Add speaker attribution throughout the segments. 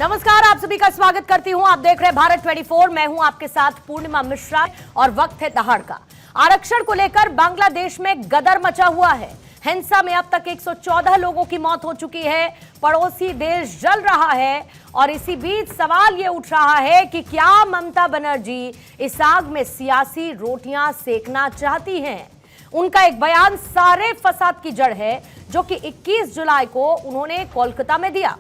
Speaker 1: नमस्कार, आप सभी का स्वागत करती हूं। आप देख रहे हैं भारत 24। मैं हूं आपके साथ पूर्णिमा मिश्रा और वक्त है दहाड़ का। आरक्षण को लेकर बांग्लादेश में गदर मचा हुआ है। हिंसा में अब तक 114 लोगों की मौत हो चुकी है। पड़ोसी देश जल रहा है और इसी बीच सवाल ये उठ रहा है कि क्या ममता बनर्जी इस आग में सियासी रोटियां सेकना चाहती हैं। उनका एक बयान सारे फसाद की जड़ है, जो कि 21 जुलाई को उन्होंने कोलकाता में दिया।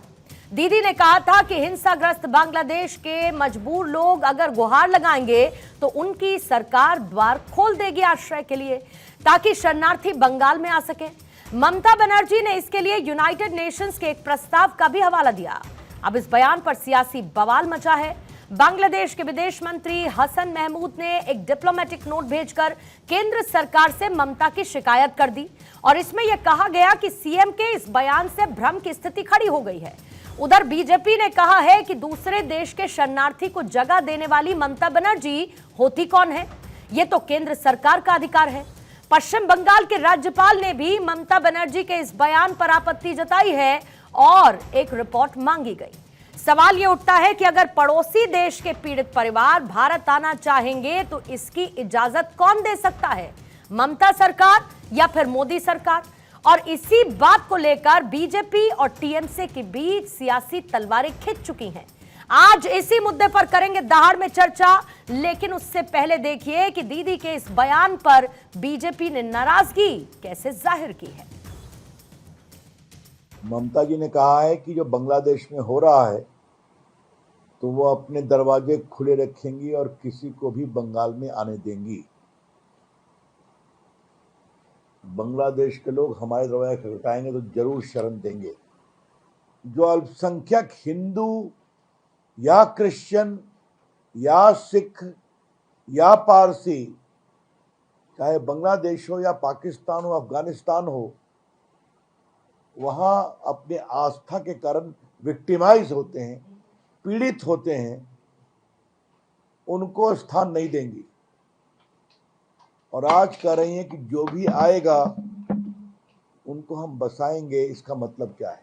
Speaker 1: दीदी ने कहा था कि हिंसाग्रस्त बांग्लादेश के मजबूर लोग अगर गुहार लगाएंगे तो उनकी सरकार द्वार खोल देगी आश्रय के लिए, ताकि शरणार्थी बंगाल में आ सके। ममता बनर्जी ने इसके लिए यूनाइटेड नेशंस के एक प्रस्ताव का भी हवाला दिया। अब इस बयान पर सियासी बवाल मचा है। बांग्लादेश के विदेश मंत्री हसन महमूद ने एक डिप्लोमेटिक नोट भेजकर केंद्र सरकार से ममता की शिकायत कर दी और इसमें यह कहा गया कि सीएम के इस बयान से भ्रम की स्थिति खड़ी हो गई है। उधर बीजेपी ने कहा है कि दूसरे देश के शरणार्थी को जगह देने वाली ममता बनर्जी होती कौन है, यह तो केंद्र सरकार का अधिकार है। पश्चिम बंगाल के राज्यपाल ने भी ममता बनर्जी के इस बयान पर आपत्ति जताई है और एक रिपोर्ट मांगी गई। सवाल यह उठता है कि अगर पड़ोसी देश के पीड़ित परिवार भारत आना चाहेंगे तो इसकी इजाजत कौन दे सकता है, ममता सरकार या फिर मोदी सरकार। और इसी बात को लेकर बीजेपी और टीएमसी के बीच सियासी तलवारें खिंच चुकी हैं। आज इसी मुद्दे पर करेंगे दहाड़ में चर्चा, लेकिन उससे पहले देखिए कि दीदी के इस बयान पर बीजेपी ने नाराजगी कैसे जाहिर की है।
Speaker 2: ममता जी ने कहा है कि जो बांग्लादेश में हो रहा है तो वो अपने दरवाजे खुले रखेंगी और किसी को भी बंगाल में आने देंगी। बांग्लादेश के लोग हमारे दरवाजे खटखटाएंगे तो जरूर शरण देंगे। जो अल्पसंख्यक हिंदू या क्रिश्चियन या सिख या पारसी, चाहे बांग्लादेश हो या पाकिस्तान हो, अफगानिस्तान हो, वहां अपने आस्था के कारण विक्टिमाइज होते हैं, पीड़ित होते हैं, उनको स्थान नहीं देंगी। और आज कह रही हैं कि जो भी आएगा उनको हम बसाएंगे। इसका मतलब क्या है?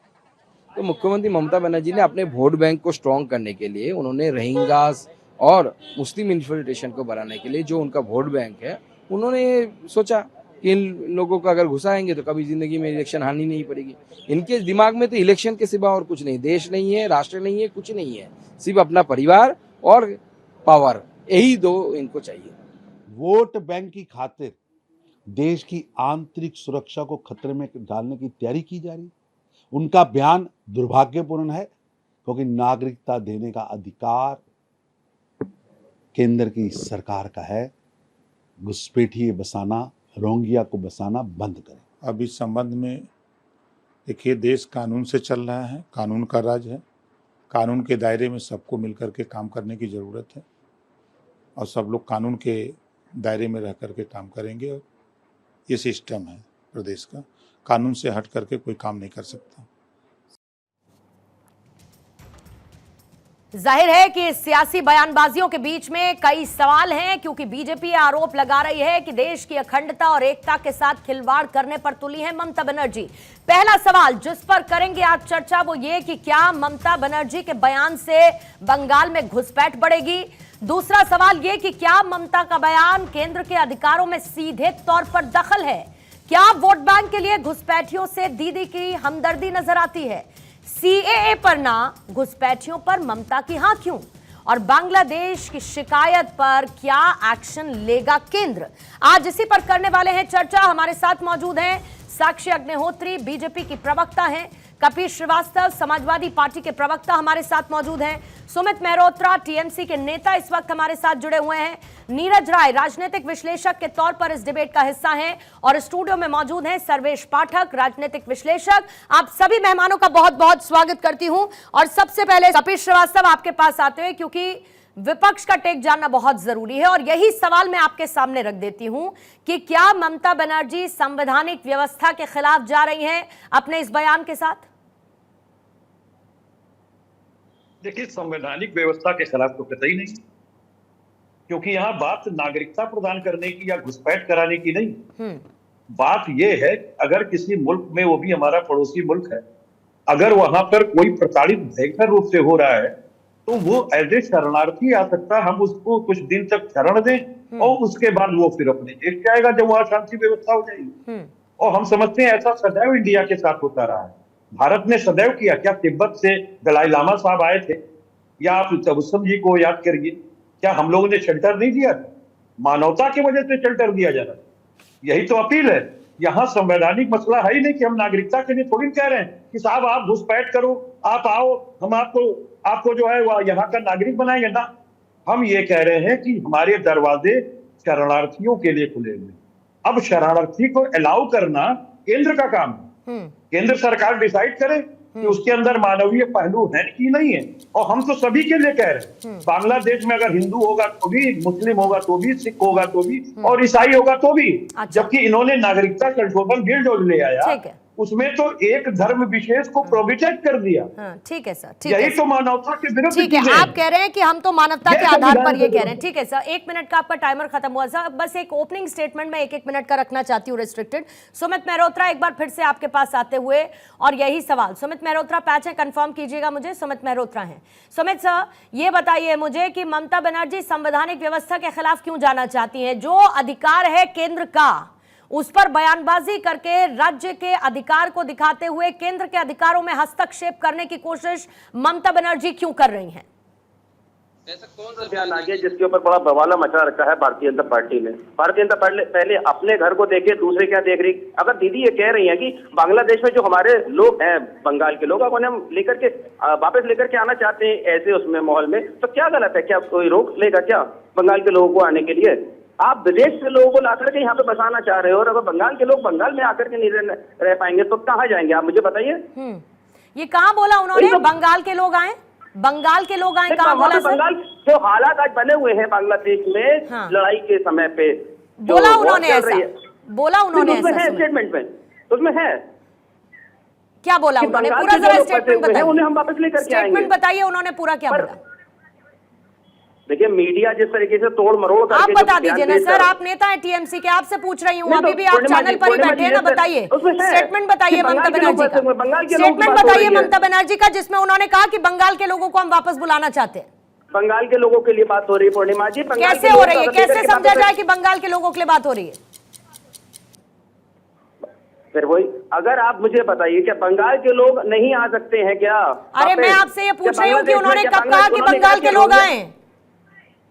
Speaker 3: तो मुख्यमंत्री ममता बनर्जी ने अपने वोट बैंक को स्ट्रॉन्ग करने के लिए उन्होंने रोहिंग्यास और मुस्लिम इन्फिल्ट्रेशन को बढ़ाने के लिए जो उनका वोट बैंक है, उन्होंने सोचा कि इन लोगों को अगर घुसाएंगे तो कभी जिंदगी में इलेक्शन हारनी नहीं पड़ेगी। इनके दिमाग में तो इलेक्शन के सिवा और कुछ नहीं, देश नहीं है, राष्ट्र नहीं है, कुछ नहीं है, सिर्फ अपना परिवार और पावर, यही दो इनको चाहिए।
Speaker 4: वोट बैंक की खातिर देश की आंतरिक सुरक्षा को खतरे में डालने की तैयारी की जा रही। उनका बयान दुर्भाग्यपूर्ण है, क्योंकि नागरिकता देने का अधिकार केंद्र की सरकार का है। घुसपैठिए बसाना, रोहिंग्या को बसाना बंद करें।
Speaker 5: अब इस संबंध में देखिए, देश कानून से चल रहा है, कानून का राज है। कानून के दायरे में सबको मिलकर के काम करने की ज़रूरत है और सब लोग कानून के दायरे में रह करके काम करेंगे। और ये सिस्टम है प्रदेश का, कानून से हट करके कोई काम नहीं कर सकता।
Speaker 1: जाहिर है कि सियासी बयानबाजियों के बीच में कई सवाल हैं, क्योंकि बीजेपी आरोप लगा रही है कि देश की अखंडता और एकता के साथ खिलवाड़ करने पर तुली है ममता बनर्जी। पहला सवाल जिस पर करेंगे आज चर्चा वो ये कि क्या ममता बनर्जी के बयान से बंगाल में घुसपैठ बढ़ेगी। दूसरा सवाल ये कि क्या ममता का बयान केंद्र के अधिकारों में सीधे तौर पर दखल है। क्या वोट बैंक के लिए घुसपैठियों से दीदी की हमदर्दी नजर आती है। सीएए पर ना, घुसपैठियों पर ममता की हां क्यों। और बांग्लादेश की शिकायत पर क्या एक्शन लेगा केंद्र। आज इसी पर करने वाले हैं चर्चा। हमारे साथ मौजूद हैं साक्षी अग्निहोत्री, बीजेपी की प्रवक्ता हैं, कपिल श्रीवास्तव, समाजवादी पार्टी के प्रवक्ता हमारे साथ मौजूद हैं, सुमित मेहरोत्रा, टीएमसी के नेता इस वक्त हमारे साथ जुड़े हुए हैं, नीरज राय राजनीतिक विश्लेषक के तौर पर इस डिबेट का हिस्सा हैं, और स्टूडियो में मौजूद हैं सर्वेश पाठक, राजनीतिक विश्लेषक। आप सभी मेहमानों का बहुत बहुत स्वागत करती हूं। और सबसे पहले कपिल श्रीवास्तव, आपके पास आते हुए, क्योंकि विपक्ष का टेक जानना बहुत जरूरी है, और यही सवाल मैं आपके सामने रख देती हूं कि क्या ममता बनर्जी संवैधानिक व्यवस्था के खिलाफ जा रही हैं अपने इस बयान के साथ।
Speaker 6: देखिए, संवैधानिक व्यवस्था के खिलाफ तो कतई नहीं, क्योंकि यहाँ बात नागरिकता प्रदान करने की या घुसपैठ कराने की नहीं। बात यह है, अगर किसी मुल्क में, वो भी हमारा पड़ोसी मुल्क है, अगर वहां पर कोई प्रताड़ित भयंकर रूप से हो रहा है तो वो एज ए शरणार्थी आ सकता है, हम उसको कुछ दिन तक शरण दें और उसके बाद वो फिर अपने देश जाएगा जब वहां शांति व्यवस्था हो जाएगी। और हम समझते हैं ऐसा सदैव इंडिया के साथ होता रहा है। भारत ने सदैव किया। क्या तिब्बत से दलाई लामा साहब आए थे, या आप तबस्सुम जी को याद करिए, क्या हम लोगों ने शेल्टर नहीं दिया था? मानवता की वजह से शेल्टर दिया जा रहा है। यही तो अपील है। यहाँ संवैधानिक मसला है ही नहीं कि हम नागरिकता के लिए थोड़ी कह रहे हैं कि साहब आप घुसपैठ करो, आप आओ, हम आपको जो है वह यहाँ का नागरिक बनाएंगे ना। हम ये कह रहे हैं कि हमारे दरवाजे शरणार्थियों के लिए खुले हुए। अब शरणार्थी को अलाउ करना केंद्र का काम है। केंद्र सरकार डिसाइड करे कि उसके अंदर मानवीय पहलू है कि नहीं है। और हम तो सभी के लिए कह रहे हैं, बांग्लादेश में अगर हिंदू होगा तो भी, मुस्लिम होगा तो भी, सिख होगा तो भी और ईसाई होगा तो भी।
Speaker 1: अच्छा।
Speaker 6: जबकि इन्होंने नागरिकता संशोधन बिल जो ले आया उसमें तो एक धर्म विशेष को प्रोहिबिटेड कर दिया।
Speaker 1: ठीक है सर, ठीक
Speaker 6: यही
Speaker 1: है
Speaker 6: तो मानवता के विरुद्ध
Speaker 1: ठीक है। आप कह रहे हैं कि हम तो मानवता के आधार पर ये कह रहे हैं। ठीक है सर, 1 मिनट का आपका टाइमर खत्म हुआ सर। बस एक ओपनिंग स्टेटमेंट में 1-1 मिनट का रखना चाहती हूँ रिस्ट्रिक्टेड। सुमित मेहरोत्रा, एक बार फिर से आपके पास आते हुए और यही सवाल। सुमित मेहरोत्रा पैच है, कंफर्म कीजिएगा मुझे। सुमित मेहरोत्रा हैं। सुमित सर, ये बताइए मुझे कि ममता बनर्जी संवैधानिक व्यवस्था के खिलाफ क्यों जाना चाहती हैं? जो अधिकार है केंद्र का, उस पर बयानबाजी करके राज्य के अधिकार को दिखाते हुए केंद्र के अधिकारों में हस्तक्षेप करने की कोशिश ममता बनर्जी क्यों कर रही हैं?
Speaker 7: ऐसा कौन सा बयान आ गया जिसके ऊपर बड़ा बवाला मचा रखा है भारतीय जनता पार्टी ने? भारतीय जनता पार्टी पहले अपने घर को देखे, दूसरे क्या देख रही। अगर दीदी ये कह रही है कि बांग्लादेश में जो हमारे लोग हैं, बंगाल के लोग, उन्हें हम लेकर के वापस लेकर के आना चाहते हैं ऐसे उसमें माहौल में, तो क्या गलत है? क्या कोई रोक लेगा क्या बंगाल के लोगों को आने के लिए? आप विदेश से लोगों को लाकर के यहाँ पे बसाना चाह रहे हो, और अगर बंगाल के लोग बंगाल में आकर के नहीं रह पाएंगे तो कहाँ जाएंगे? आप मुझे बताइए।
Speaker 1: ये कहाँ बोला उन्होंने? बंगाल के लोग आए, बंगाल के लोग आए, कहाँ बोला सर?
Speaker 7: बंगाल जो हालात आज बने हुए हैं बांग्लादेश में लड़ाई के समय पे,
Speaker 1: बोला उन्होंने ऐसा? बोला उन्होंने ऐसा?
Speaker 7: स्टेटमेंट में उसमें है
Speaker 1: क्या बोला उन्होंने? पूरा जरा स्टेटमेंट बताइए।
Speaker 7: उन्हें हम वापस लेकर के आएंगे।
Speaker 1: स्टेटमेंट बताइए उन्होंने पूरा क्या बोला।
Speaker 7: देखिए मीडिया जिस तरीके से तोड़ मरोड़ करके,
Speaker 1: आप बता दीजिए ना सर, आप नेता हैं टीएमसी के, आपसे पूछ रही हूँ। अभी भी आप चैनल पर ही बैठे हैं ना, बताइए स्टेटमेंट बताइए ममता बनर्जी का। स्टेटमेंट बताइए ममता बनर्जी का जिसमें उन्होंने कहा कि बंगाल के लोगों को हम वापस बुलाना चाहते हैं।
Speaker 7: बंगाल के लोगों के लिए बात हो रही है पूर्णिमा जी।
Speaker 1: कैसे हो रही है? कैसे समझा जाए कि बंगाल के लोगों के लिए बात हो रही है?
Speaker 7: फिर वही, अगर आप मुझे बताइए क्या बंगाल के लोग नहीं आ सकते हैं क्या?
Speaker 1: अरे मैं आपसे ये पूछ रही हूँ कि उन्होंने कब कहा कि बंगाल के लोग आए?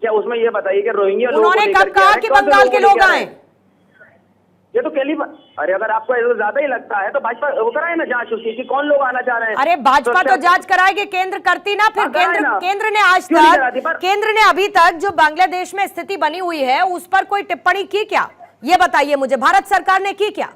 Speaker 7: क्या उसमें ये बताइए कि रोहिंग्या लोगों
Speaker 1: उन्होंने कब कहा कि बंगाल के लोग आए?
Speaker 7: ये तो अरे अगर आपको ऐसा ज्यादा ही लगता है तो भाजपा वो कराए ना जांच उसकी कि कौन लोग आना चाह रहे हैं।
Speaker 1: अरे भाजपा तो जांच कराएगी, केंद्र करती ना। फिर केंद्र ने आज तक, केंद्र ने अभी तक जो बांग्लादेश में स्थिति बनी हुई है उस पर कोई टिप्पणी की क्या? ये बताइए मुझे, भारत सरकार ने की क्या?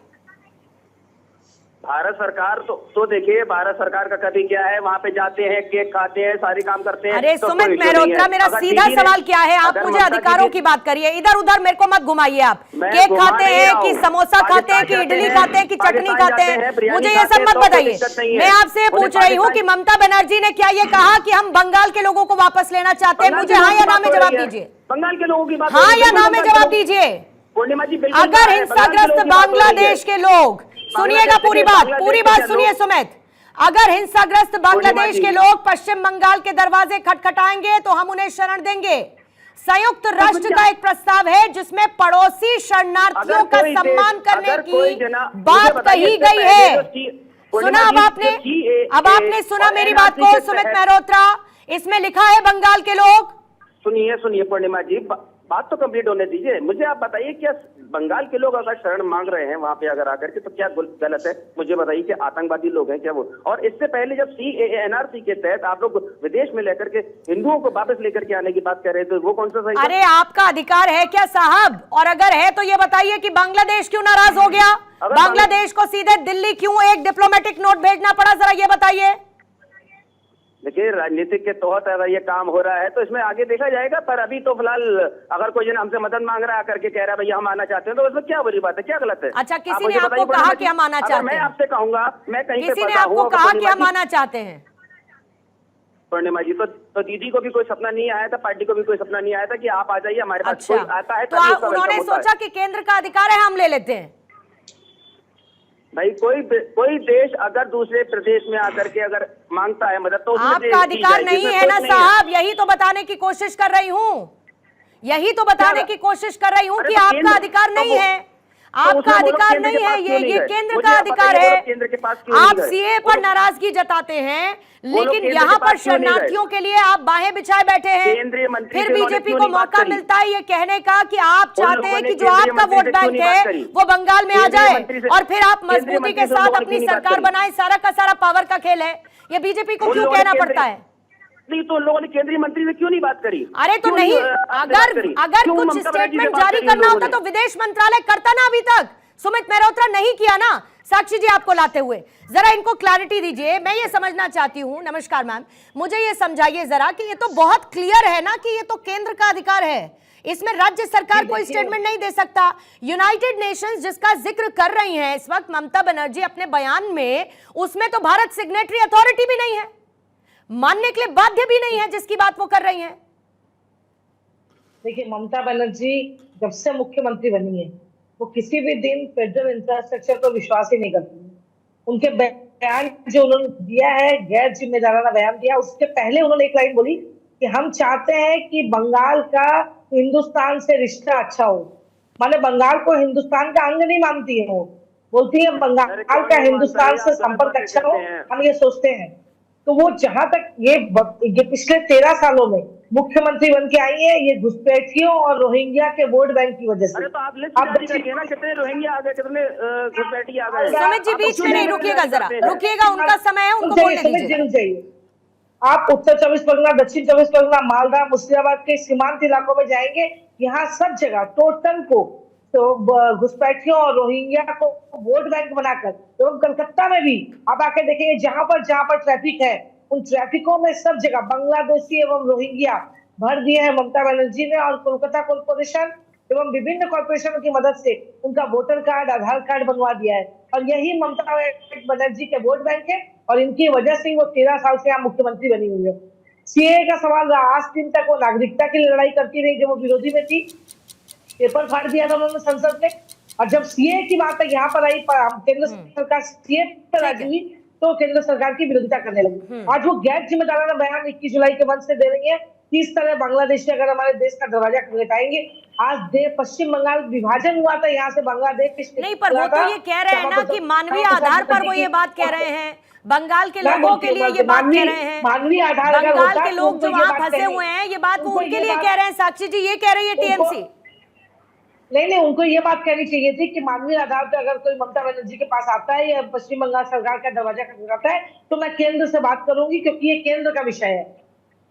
Speaker 7: भारत सरकार तो देखिए, भारत सरकार का कभी क्या है, वहाँ पे जाते हैं, केक खाते हैं, सारे काम करते हैं।
Speaker 1: अरे सुमित मेहरोत्रा, मेरा सीधा सवाल क्या है, आप मुझे अधिकारों की बात करिए, इधर उधर मेरे को मत घुमाइए। आप केक खाते हैं कि समोसा खाते हैं कि इडली खाते हैं कि चटनी खाते हैं, मुझे ये सब मत बताइए। मैं आपसे पूछ रही हूँ कि ममता बनर्जी ने क्या ये कहा कि हम बंगाल के लोगों को वापस लेना चाहते हैं? मुझे हाँ या ना में जवाब दीजिए।
Speaker 7: बंगाल के लोगों की बात,
Speaker 1: हाँ या ना में जवाब दीजिए।
Speaker 7: पूर्णिमा जी,
Speaker 1: अगर हिंसाग्रस्त बांग्लादेश के लोग, सुनिएगा पूरी बात सुनिए सुमित, अगर हिंसाग्रस्त बांग्लादेश के लोग पश्चिम बंगाल के दरवाजे खटखटाएंगे तो हम उन्हें शरण देंगे। संयुक्त राष्ट्र का एक प्रस्ताव है जिसमें पड़ोसी शरणार्थियों का सम्मान करने की बात कही गई है। सुना अब आपने सुना मेरी बात को सुमित मेहरोत्रा? इसमें लिखा है बंगाल के लोग।
Speaker 7: सुनिए पूर्णिमा जी, बात तो कंप्लीट होने दीजिए। मुझे आप बताइए, क्या बंगाल के लोग अगर शरण मांग रहे हैं वहां पे अगर आकर के, तो क्या गलत है? मुझे बताइए कि आतंकवादी लोग हैं क्या वो? और इससे पहले जब CAA NRC के तहत आप लोग विदेश में लेकर के हिंदुओं को वापस लेकर के आने की बात कर रहे थे, वो कौन सा सही?
Speaker 1: अरे आपका अधिकार है क्या साहब? और अगर है तो ये बताइए कि बांग्लादेश क्यों नाराज हो गया? बांग्लादेश को सीधे दिल्ली क्यों एक डिप्लोमेटिक नोट भेजना पड़ा, जरा ये बताइए।
Speaker 7: देखिए, राजनीतिक के तहत अगर ये काम हो रहा है तो इसमें आगे देखा जाएगा, पर अभी तो फिलहाल अगर कोई जन हमसे मदद मांग रहा है करके कह रहा है भैया हम आना चाहते हैं, तो इसमें क्या बुरी बात है, क्या गलत है?
Speaker 1: अच्छा, किसी ने आपको कहा कि हम आना चाहते हैं?
Speaker 7: मैं आपसे कहूंगा, मैं कहीं
Speaker 1: किसी ने आपको कहा कि हम आना चाहते हैं?
Speaker 7: पूर्णिमा जी, तो दीदी को भी कोई सपना नहीं आया था, पार्टी को भी कोई सपना नहीं आया था कि आप आ जाइए हमारे पास। कोई आता है
Speaker 1: तो उन्होंने सोचा कि केंद्र का अधिकार है, हम ले लेते हैं।
Speaker 7: भाई कोई देश अगर दूसरे प्रदेश में आकर के अगर मांगता है मदद तो उसमें
Speaker 1: आपका
Speaker 7: दी
Speaker 1: अधिकार
Speaker 7: जाएगी,
Speaker 1: नहीं
Speaker 7: इसमें
Speaker 1: है ना
Speaker 7: कुछ नहीं है।
Speaker 1: साहब, यही तो बताने की कोशिश कर रही हूँ, यही तो बताने की कोशिश कर रही हूँ
Speaker 7: अरे
Speaker 1: कि
Speaker 7: तो
Speaker 1: आपका
Speaker 7: केंद्र-
Speaker 1: अधिकार
Speaker 7: तो
Speaker 1: नहीं
Speaker 7: वो-
Speaker 1: है,
Speaker 7: तो
Speaker 1: आपका
Speaker 7: उसमें बोलो
Speaker 1: अधिकार
Speaker 7: केंद्र
Speaker 1: नहीं
Speaker 7: के
Speaker 1: है,
Speaker 7: पास क्यों नहीं
Speaker 1: ये
Speaker 7: गए?
Speaker 1: केंद्र
Speaker 7: मुझे
Speaker 1: का
Speaker 7: आप
Speaker 1: अधिकार
Speaker 7: बताइए,
Speaker 1: है।
Speaker 7: बोलो केंद्र के पास क्यों नहीं
Speaker 1: आप
Speaker 7: गए?
Speaker 1: सीए पर नाराजगी जताते हैं, लेकिन
Speaker 7: केंद्र
Speaker 1: यहाँ
Speaker 7: के
Speaker 1: पर
Speaker 7: पास क्यों नहीं गए?
Speaker 1: शरणार्थियों के लिए आप बाहें बिछाए बैठे हैं।
Speaker 7: केंद्रीय मंत्री
Speaker 1: फिर
Speaker 7: से उन्होंने
Speaker 1: बीजेपी
Speaker 7: क्यों
Speaker 1: को
Speaker 7: नहीं बात
Speaker 1: मौका
Speaker 7: करी?
Speaker 1: मिलता है ये कहने का कि आप
Speaker 7: उन
Speaker 1: चाहते
Speaker 7: लोगों
Speaker 1: हैं
Speaker 7: ने
Speaker 1: कि जो
Speaker 7: केंद्रीय
Speaker 1: आपका
Speaker 7: मंत्री
Speaker 1: वोट
Speaker 7: से क्यों
Speaker 1: बैंक
Speaker 7: नहीं बात
Speaker 1: है
Speaker 7: करी?
Speaker 1: वो बंगाल में आ
Speaker 7: केंद्रीय
Speaker 1: जाए
Speaker 7: मंत्री से-
Speaker 1: और फिर आप
Speaker 7: केंद्रीय
Speaker 1: मजबूती
Speaker 7: मंत्री
Speaker 1: के
Speaker 7: से उन
Speaker 1: साथ
Speaker 7: लोगों ने
Speaker 1: अपनी
Speaker 7: क्यों नहीं बात
Speaker 1: सरकार
Speaker 7: करी?
Speaker 1: बनाए। सारा का सारा पावर का खेल है, ये बीजेपी को
Speaker 7: उन
Speaker 1: क्यों
Speaker 7: लोगों ने
Speaker 1: कहना
Speaker 7: केंद्रीय-
Speaker 1: पड़ता है?
Speaker 7: नहीं तो उन लोगों ने केंद्रीय मंत्री से क्यों नहीं बात करी?
Speaker 1: अरे तो
Speaker 7: क्यों
Speaker 1: नहीं,
Speaker 7: आपने बात करी?
Speaker 1: अगर
Speaker 7: क्यों
Speaker 1: कुछ
Speaker 7: ममता बनर्जी से
Speaker 1: स्टेटमेंट
Speaker 7: बात
Speaker 1: जारी
Speaker 7: करी उन
Speaker 1: करना
Speaker 7: लोगों
Speaker 1: होता
Speaker 7: ने?
Speaker 1: तो विदेश मंत्रालय करता ना अभी तक। सुमित मेहरोत्रा नहीं किया ना। साक्षी जी आपको लाते हुए जरा इनको क्लैरिटी दीजिए, मैं ये समझना चाहती हूँ। नमस्कार मैम, मुझे ये समझाइए जरा कि ये तो बहुत क्लियर है ना कि ये तो केंद्र का अधिकार है, इसमें राज्य सरकार कोई स्टेटमेंट नहीं दे सकता। यूनाइटेड नेशंस जिसका जिक्र कर रही हैं इस वक्त ममता बनर्जी अपने बयान में, उसमें तो भारत सिग्नेटरी अथॉरिटी भी नहीं है, मानने के लिए बाध्य भी नहीं है जिसकी बात वो कर रही हैं।
Speaker 8: देखिए, ममता बनर्जी जब से मुख्यमंत्री बनी है वो किसी भी दिन फेडरल इंफ्रास्ट्रक्चर पर विश्वास ही नहीं करती। उनके बयान जो उन्होंने दिया है, गैर जिम्मेदाराना बयान दिया, उसके पहले उन्होंने एक लाइन बोली कि हम चाहते हैं कि बंगाल का हिंदुस्तान से रिश्ता अच्छा हो। माने बंगाल को हिंदुस्तान का अंग नहीं मानती है, वो बोलती है बंगाल का हिंदुस्तान से संपर्क अच्छा हो, हम ये सोचते हैं। तो वो जहां तक ये पिछले 13 सालों में मुख्यमंत्री बन के आई है, ये घुसपैठियों और रोहिंग्या के वोट बैंक की वजह से।
Speaker 7: अरे तो आप लिस्ट जारी करिए ना, कितने रोहिंग्या आ गए, कितने घुसपैठी आ गए।
Speaker 1: सुमित जी बीच में नहीं, रुकिएगा जरा, रुकिएगा, उनका समय है, उनको बोलने दीजिए।
Speaker 8: चाहिए आप उत्तर 24 परगना, दक्षिण 24 परगना, मालदा, मुर्शिदाबाद के सीमांत इलाकों में जाएंगे, यहाँ सब जगह टोटल को तो घुसपैठियों और रोहिंग्या को वोट बैंक बनाकर, एवं कलकत्ता में भी आप आके देखेंगे जहां पर ट्रैफिक है, उन ट्रैफिकों में सब जगह बांग्लादेशी एवं रोहिंग्या भर दिए हैं ममता बनर्जी ने। और कोलकाता कॉर्पोरेशन एवं विभिन्न कॉर्पोरेशनों की मदद से उनका वोटर कार्ड, आधार कार्ड बनवा दिया है। और यही ममता बनर्जी के वोट बैंक है और इनकी वजह से वो 13 साल से यहाँ मुख्यमंत्री बनी हुई है। सीए का सवाल रहा, आज दिन तक वो नागरिकता की लड़ाई करती रही, जब वो विरोधी में थी पेपर फाड़ दिया था उन्होंने संसद में। और जब सीए की बात यहाँ पर आई, केंद्र सरकार सीए पर राजी हुई तो केंद्र सरकार की विरोधिता करने लगी। आज वो गैर जिम्मेदाराना बयान 21 जुलाई के मंच से दे रही है कि इस तरह बांग्लादेश से अगर हमारे देश का दरवाजा खटखटाएंगे। आज पश्चिम बंगाल विभाजन हुआ था, यहाँ से बांग्लादेश
Speaker 1: नहीं, पर वो तो ये कह रहे हैं ना कि मानवीय आधार पर वो ये बात कह रहे हैं, बंगाल के लोगों के लिए ये बात कह रहे हैं,
Speaker 8: मानवीय आधार
Speaker 1: बंगाल के लोग जो वहां फंसे हुए हैं, ये बात वो उनके लिए कह रहे हैं। साक्षी जी ये कह रही है टीएमसी।
Speaker 8: नहीं, उनको ये बात कहनी चाहिए थी कि मानवीय आधार पर अगर कोई ममता बनर्जी के पास आता है या पश्चिम बंगाल सरकार का दरवाजा खटखटाता है तो मैं केंद्र से बात करूंगी, क्योंकि ये केंद्र का विषय है,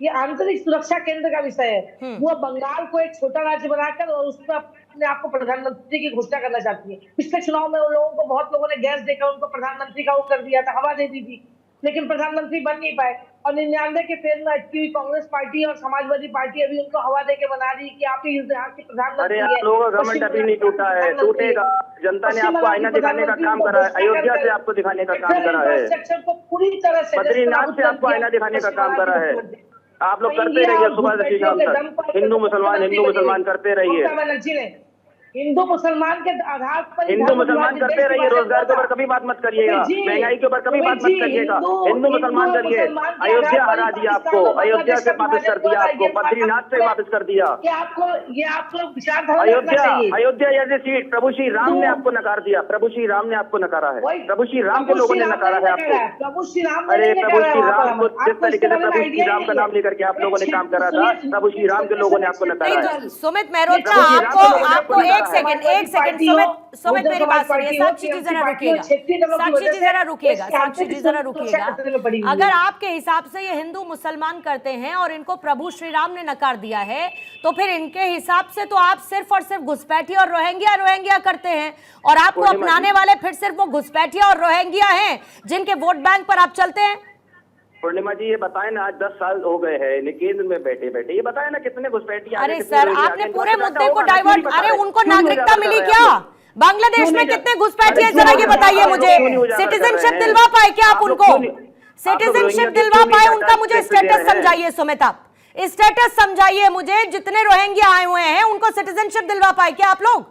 Speaker 8: ये आंतरिक सुरक्षा केंद्र का विषय है। वो बंगाल को एक छोटा राज्य बनाकर और उसमें अपने आप को प्रधानमंत्री की घोषणा करना चाहती है। पिछले चुनाव में उन लोगों को, बहुत लोगों ने गैस देकर उनको प्रधानमंत्री का वो कर दिया था, हवा दे दी थी, लेकिन प्रधानमंत्री बन नहीं पाए। और 99 के फेल में अटकी हुई कांग्रेस पार्टी और समाजवादी पार्टी अभी उनको हवा देके बना रही कि आप ही इस यहाँ की प्रधानमंत्री।
Speaker 7: अरे आप लोगों का घमंड अभी नहीं टूटा है, टूटेगा। जनता ने आपको आईना दिखाने का काम करा है, अयोध्या से आपको दिखाने का काम करा है,
Speaker 8: पूरी तरह से
Speaker 7: बद्रीनाथ से आपको आईना दिखाने का काम करा है। आप लोग करते रहिए सुबह से शाम तक, हिंदू मुसलमान करते रहिए।
Speaker 8: बनर्जी ने हिंदू मुसलमान के आधार पर,
Speaker 7: हिंदू मुसलमान करते रहिए, रोजगार के ऊपर कभी बात मत करिएगा, महंगाई के ऊपर कभी बात मत करिएगा। हिंदू मुसलमान करिए। अयोध्या हरा दिया आपको, अयोध्या से वापस कर दिया आपको, बद्रीनाथ से वापस कर दिया।
Speaker 8: ये आपको विचारधारा
Speaker 7: अयोध्या जैसी सीट प्रभु श्री राम ने आपको नकार दिया, प्रभु श्री राम ने आपको नकारा है, प्रभु श्री राम के लोगों ने नकारा है आपको।
Speaker 8: प्रभु श्री राम,
Speaker 7: अरे प्रभु श्री राम को जिस तरीके से प्रभु श्री राम का नाम लेकर के आप लोगों ने काम करा था, प्रभु श्री राम के लोगों ने आपको नकारा है।
Speaker 1: सुमित मेहरोत्रा आपको एक सेकंड सुमित मेरी बात सुनिए। साक्षी जी जरा रुकिएगा, साक्षी जी जरा रुकिएगा। अगर आपके हिसाब से ये हिंदू मुसलमान करते हैं और इनको प्रभु श्री राम ने नकार दिया है, तो फिर इनके हिसाब से तो आप सिर्फ और सिर्फ घुसपैठी और रोहिंग्या करते हैं, और आपको अपनाने वाले फिर सिर्फ वो घुसपैठिया और रोहिंग्या हैं जिनके वोट बैंक पर आप चलते हैं।
Speaker 7: पूर्णिमा जी ये बताएं ना, आज 10 साल हो गए हैं केंद्र में बैठे बैठे, ये बताएं ना कितने घुसपैठी।
Speaker 1: अरे सर आपने पूरे मुद्दे को डाइवर्ट, अरे उनको नागरिकता मिली क्या? बांग्लादेश में कितने घुसपैठी है जरा ये बताइए मुझे। सिटीजनशिप दिलवा पाए क्या आप उनको? सिटीजनशिप दिलवा पाए उनका मुझे स्टेटस समझाइए सुमित, आप स्टेटस समझाइए मुझे। जितने रोहिंग्या आए हुए हैं उनको सिटीजनशिप दिलवा पाए क्या आप लोग?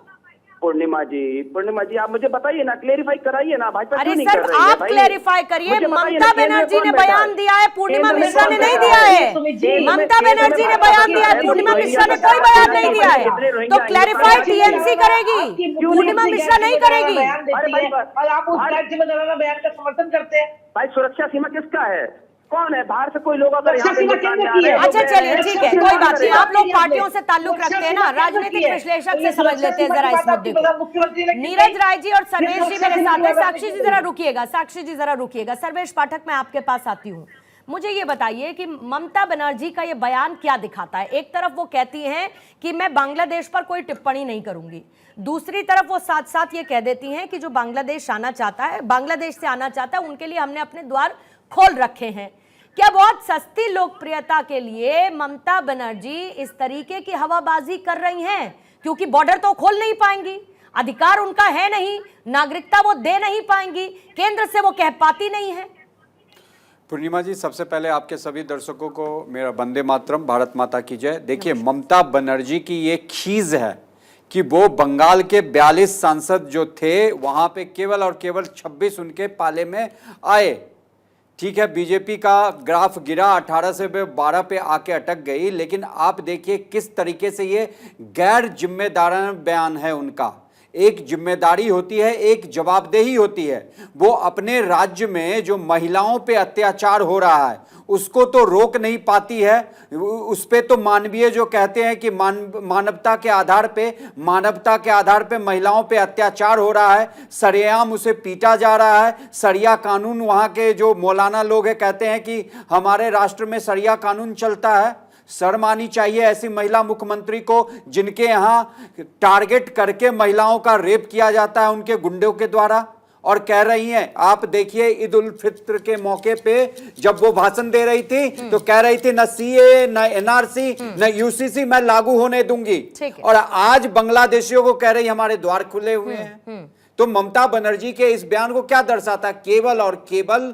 Speaker 7: पूर्णिमा जी आप मुझे बताइए ना, क्लेरिफाई कराइए ना, भाजपा
Speaker 1: अरे
Speaker 7: क्यों नहीं
Speaker 1: सर
Speaker 7: कर रही है
Speaker 1: आप
Speaker 7: भाई?
Speaker 1: क्लेरिफाई करिए।
Speaker 7: मुझे बताइए
Speaker 1: ममता
Speaker 7: ना, केंद्र में
Speaker 1: बनर्जी ने
Speaker 7: कौन बैठा
Speaker 1: बयान
Speaker 7: है?
Speaker 1: दिया है, पूर्णिमा
Speaker 7: केंद्र में
Speaker 1: मिश्रा ने
Speaker 7: कौन
Speaker 1: नहीं
Speaker 7: बैठा
Speaker 1: दिया
Speaker 7: है?
Speaker 1: है। ममता बनर्जी ने बयान दिया है, पूर्णिमा मिश्रा ने कोई बयान नहीं दिया है। तो क्लेरिफाई टीएमसी करेगी, पूर्णिमा मिश्रा नहीं करेगी।
Speaker 8: और आप उस राज्य में दलाना बयान का समर्थन करते हैं।
Speaker 7: भाई सुरक्षा सीमा किसका है? कौन है? बाहर से कोई लोग अगर यहाँ पे
Speaker 8: सुरक्षा सीमा
Speaker 7: हिंदुस्तान में आ
Speaker 8: केंद्र की
Speaker 7: रहे
Speaker 8: है।
Speaker 7: हैं,
Speaker 1: अच्छा चलिए
Speaker 7: तो
Speaker 1: ठीक है,
Speaker 7: क्या
Speaker 1: कोई बात नहीं।
Speaker 7: करेगा?
Speaker 1: आप लोग पार्टियों से ताल्लुक रखते हैं ना, राजनीतिक विश्लेषक से समझ लेते हैं जरा इस मुद्दे को। नीरज राय जी और सर्वेश जी मेरे साथ है। साक्षी जी जरा रुकिएगा, साक्षी जी जरा रुकिएगा। सर्वेश पाठक मैं आपके पास आती हूँ। मुझे ये बताइए कि ममता बनर्जी का ये बयान क्या दिखाता है? एक तरफ वो कहती हैं कि मैं बांग्लादेश पर कोई टिप्पणी नहीं करूंगी, दूसरी तरफ वो साथ साथ ये कह देती हैं कि जो बांग्लादेश आना चाहता है, बांग्लादेश से आना चाहता है, उनके लिए हमने अपने द्वार खोल रखे हैं। क्या बहुत सस्ती लोकप्रियता के लिए ममता बनर्जी इस तरीके की हवाबाजी कर रही हैं? क्योंकि बॉर्डर तो खोल नहीं पाएंगी, अधिकार उनका है नहीं, नागरिकता वो दे नहीं पाएंगी, केंद्र से वो कह पाती नहीं है।
Speaker 9: पूर्णिमा जी, सबसे पहले आपके सभी दर्शकों को मेरा वंदे मातरम, भारत माता की जय। देखिए, ममता बनर्जी की ये खीज है कि वो बंगाल के 42 सांसद जो थे वहां पे केवल और केवल 26 उनके पाले में आए। ठीक है, बीजेपी का ग्राफ गिरा, 18 से 12 पे आके अटक गई, लेकिन आप देखिए किस तरीके से ये गैर जिम्मेदाराना बयान है उनका। एक जिम्मेदारी होती है, एक जवाबदेही होती है। वो अपने राज्य में जो महिलाओं पे अत्याचार हो रहा है उसको तो रोक नहीं पाती है, उस पे तो मानवीय जो कहते हैं कि मानवता के आधार पे महिलाओं पे अत्याचार हो रहा है, सरेआम उसे पीटा जा रहा है। सरिया कानून, वहाँ के जो मौलाना लोग हैं कहते हैं कि हमारे राष्ट्र में सरिया कानून चलता है। शर्म आनी चाहिए ऐसी महिला मुख्यमंत्री को जिनके यहाँ टारगेट करके महिलाओं का रेप किया जाता है उनके गुंडों के द्वारा। और कह रही हैं, आप देखिए ईद उल फित्र के मौके पे जब वो भाषण दे रही थी तो कह रही थी न सीए न एनआरसी न यूसीसी मैं लागू होने दूंगी, और आज बांग्लादेशियों को कह रही हमारे द्वार खुले हुए हैं। तो ममता बनर्जी के इस बयान को क्या दर्शाता है? केवल और केवल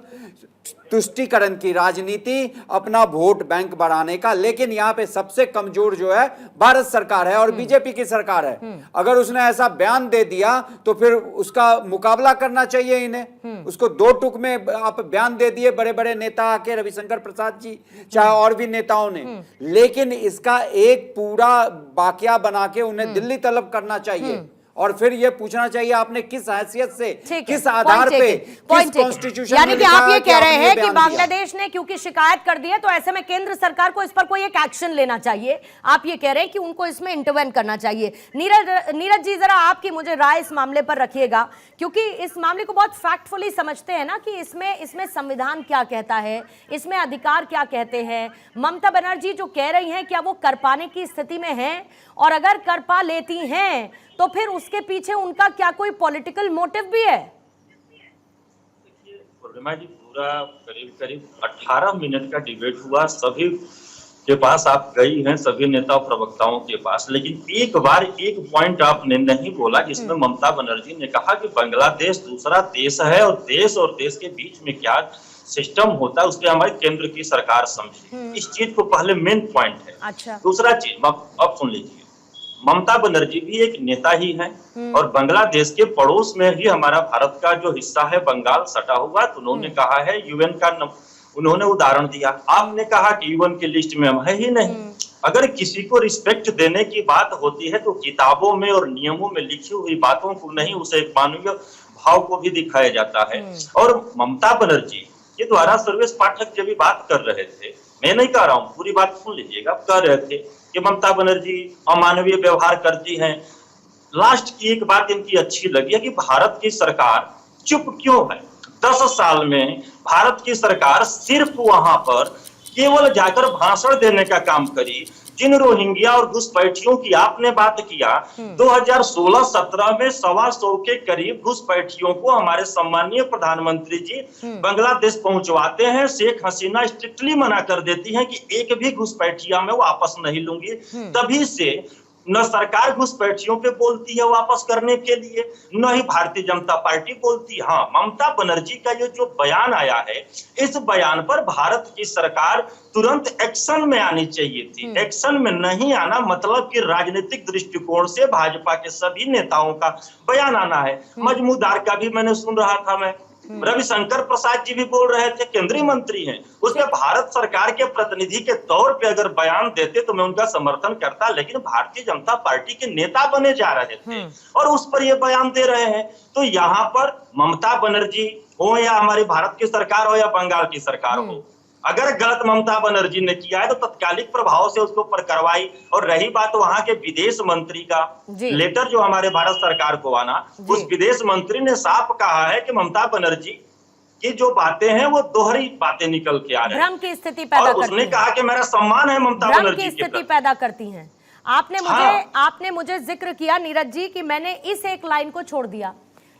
Speaker 9: तुष्टीकरण की राजनीति, अपना वोट बैंक बढ़ाने का। लेकिन यहाँ पे सबसे कमजोर जो है भारत सरकार है और बीजेपी की सरकार है। अगर उसने ऐसा बयान दे दिया तो फिर उसका मुकाबला करना चाहिए इन्हें। उसको दो टुक में आप बयान दे दिए बड़े बड़े नेता आके, रविशंकर प्रसाद जी चाहे और भी नेताओं ने, लेकिन इसका एक पूरा वाकया बना के उन्हें दिल्ली तलब करना चाहिए और फिर ये पूछना चाहिए आपने किस हैसियत से, किस आधार पे, किस कॉन्स्टिट्यूशन,
Speaker 1: यानी कि आप ये कह रहे हैं कि बांग्लादेश ने क्योंकि शिकायत कर दी है तो ऐसे में केंद्र सरकार को इस पर कोई एक एक्शन लेना चाहिए। आप ये कह रहे हैं कि उनको इसमें इंटरवेन करना चाहिए। नीरज जी जरा आपकी मुझे राय इस मामले पर रखिएगा, क्योंकि इस मामले को बहुत फैक्टफुली समझते हैं ना कि इसमें संविधान क्या कहता है, इसमें अधिकार क्या कहते हैं। ममता बनर्जी जो कह रही हैं क्या वो कर पाने की स्थिति में है? और अगर कर पा लेती हैं तो फिर उसके पीछे उनका क्या कोई पॉलिटिकल मोटिव भी है?
Speaker 10: पूर्णिमा जी, पूरा करीब 18 मिनट का डिबेट हुआ, सभी के पास आप गई हैं, सभी नेता प्रवक्ताओं के पास, लेकिन एक बार एक पॉइंट आपने नहीं बोला जिसमें ममता बनर्जी ने कहा कि बांग्लादेश दूसरा देश है और देश के बीच में क्या सिस्टम होता है उसके हमारी केंद्र की सरकार समझे। इस चीज को पहले मेन पॉइंट है।
Speaker 1: अच्छा।
Speaker 10: दूसरा चीज अब सुन लीजिए, ममता बनर्जी भी एक नेता ही है और बांग्लादेश के पड़ोस में ही हमारा भारत का जो हिस्सा है बंगाल सटा हुआ, तो उन्होंने कहा है यूएन का उन्होंने उदाहरण दिया। आपने कहा कि यूएन की लिस्ट में हम है ही नहीं। अगर किसी को रिस्पेक्ट देने की बात होती है तो किताबों में और नियमों में लिखी हुई बातों को नहीं, उसे एक मानवीय भाव को भी दिखाया जाता है। और ममता बनर्जी के द्वारा सर्वेश पाठक जब भी बात कर रहे थे, मैं नहीं कह रहा हूँ, पूरी बात सुन लीजिएगा, कह रहे थे कि ममता बनर्जी अमानवीय व्यवहार करती हैं। लास्ट की एक बात इनकी अच्छी लगी है कि भारत की सरकार चुप क्यों है। 10 साल में भारत की सरकार सिर्फ वहां पर केवल जाकर भाषण देने का काम करी। जिन रोहिंग्या और घुसपैठियों की आपने बात किया, 2016-17 में 125 के करीब घुसपैठियों को हमारे सम्मानीय प्रधानमंत्री जी बांग्लादेश पहुंचवाते हैं। शेख हसीना स्ट्रिक्टली मना कर देती हैं कि एक भी घुसपैठिया में वापस नहीं लूंगी। तभी से न सरकार घुसपैठियों पे बोलती है वापस करने के लिए, न ही भारतीय जनता पार्टी बोलती। हाँ, ममता बनर्जी का ये जो बयान आया है, इस बयान पर भारत की सरकार तुरंत एक्शन में आनी चाहिए थी। एक्शन में नहीं आना मतलब कि राजनीतिक दृष्टिकोण से भाजपा के सभी नेताओं का बयान आना है। मजमूदार का भी मैंने सुन रहा था, मैं रविशंकर प्रसाद जी भी बोल रहे थे, केंद्रीय मंत्री हैं, उसके भारत सरकार के प्रतिनिधि के तौर पे अगर बयान देते तो मैं उनका समर्थन करता, लेकिन भारतीय जनता पार्टी के नेता बने जा रहे थे और उस पर ये बयान दे रहे हैं। तो यहाँ पर ममता बनर्जी हो या हमारी भारत की सरकार हो या बंगाल की सरकार हो, अगर गलत ममता बनर्जी ने किया है तो तत्कालिक प्रभाव से उसके ऊपर कार्रवाई। और रही बात वहां के विदेश मंत्री का लेटर जो हमारे भारत सरकार को आना, उस विदेश मंत्री ने साफ कहा है कि ममता बनर्जी की जो बातें हैं वो दोहरी बातें निकल के आ रही हैं,
Speaker 1: भ्रम की स्थिति पैदा करती हैं।
Speaker 10: उसने कहा कि मेरा सम्मान है ममता
Speaker 1: भ्रम
Speaker 10: बनर्जी
Speaker 1: की
Speaker 10: के
Speaker 1: स्थिति
Speaker 10: प्रति।
Speaker 1: पैदा करती हैं। आपने मुझे जिक्र किया नीरज जी कि मैंने इस एक लाइन को छोड़ दिया,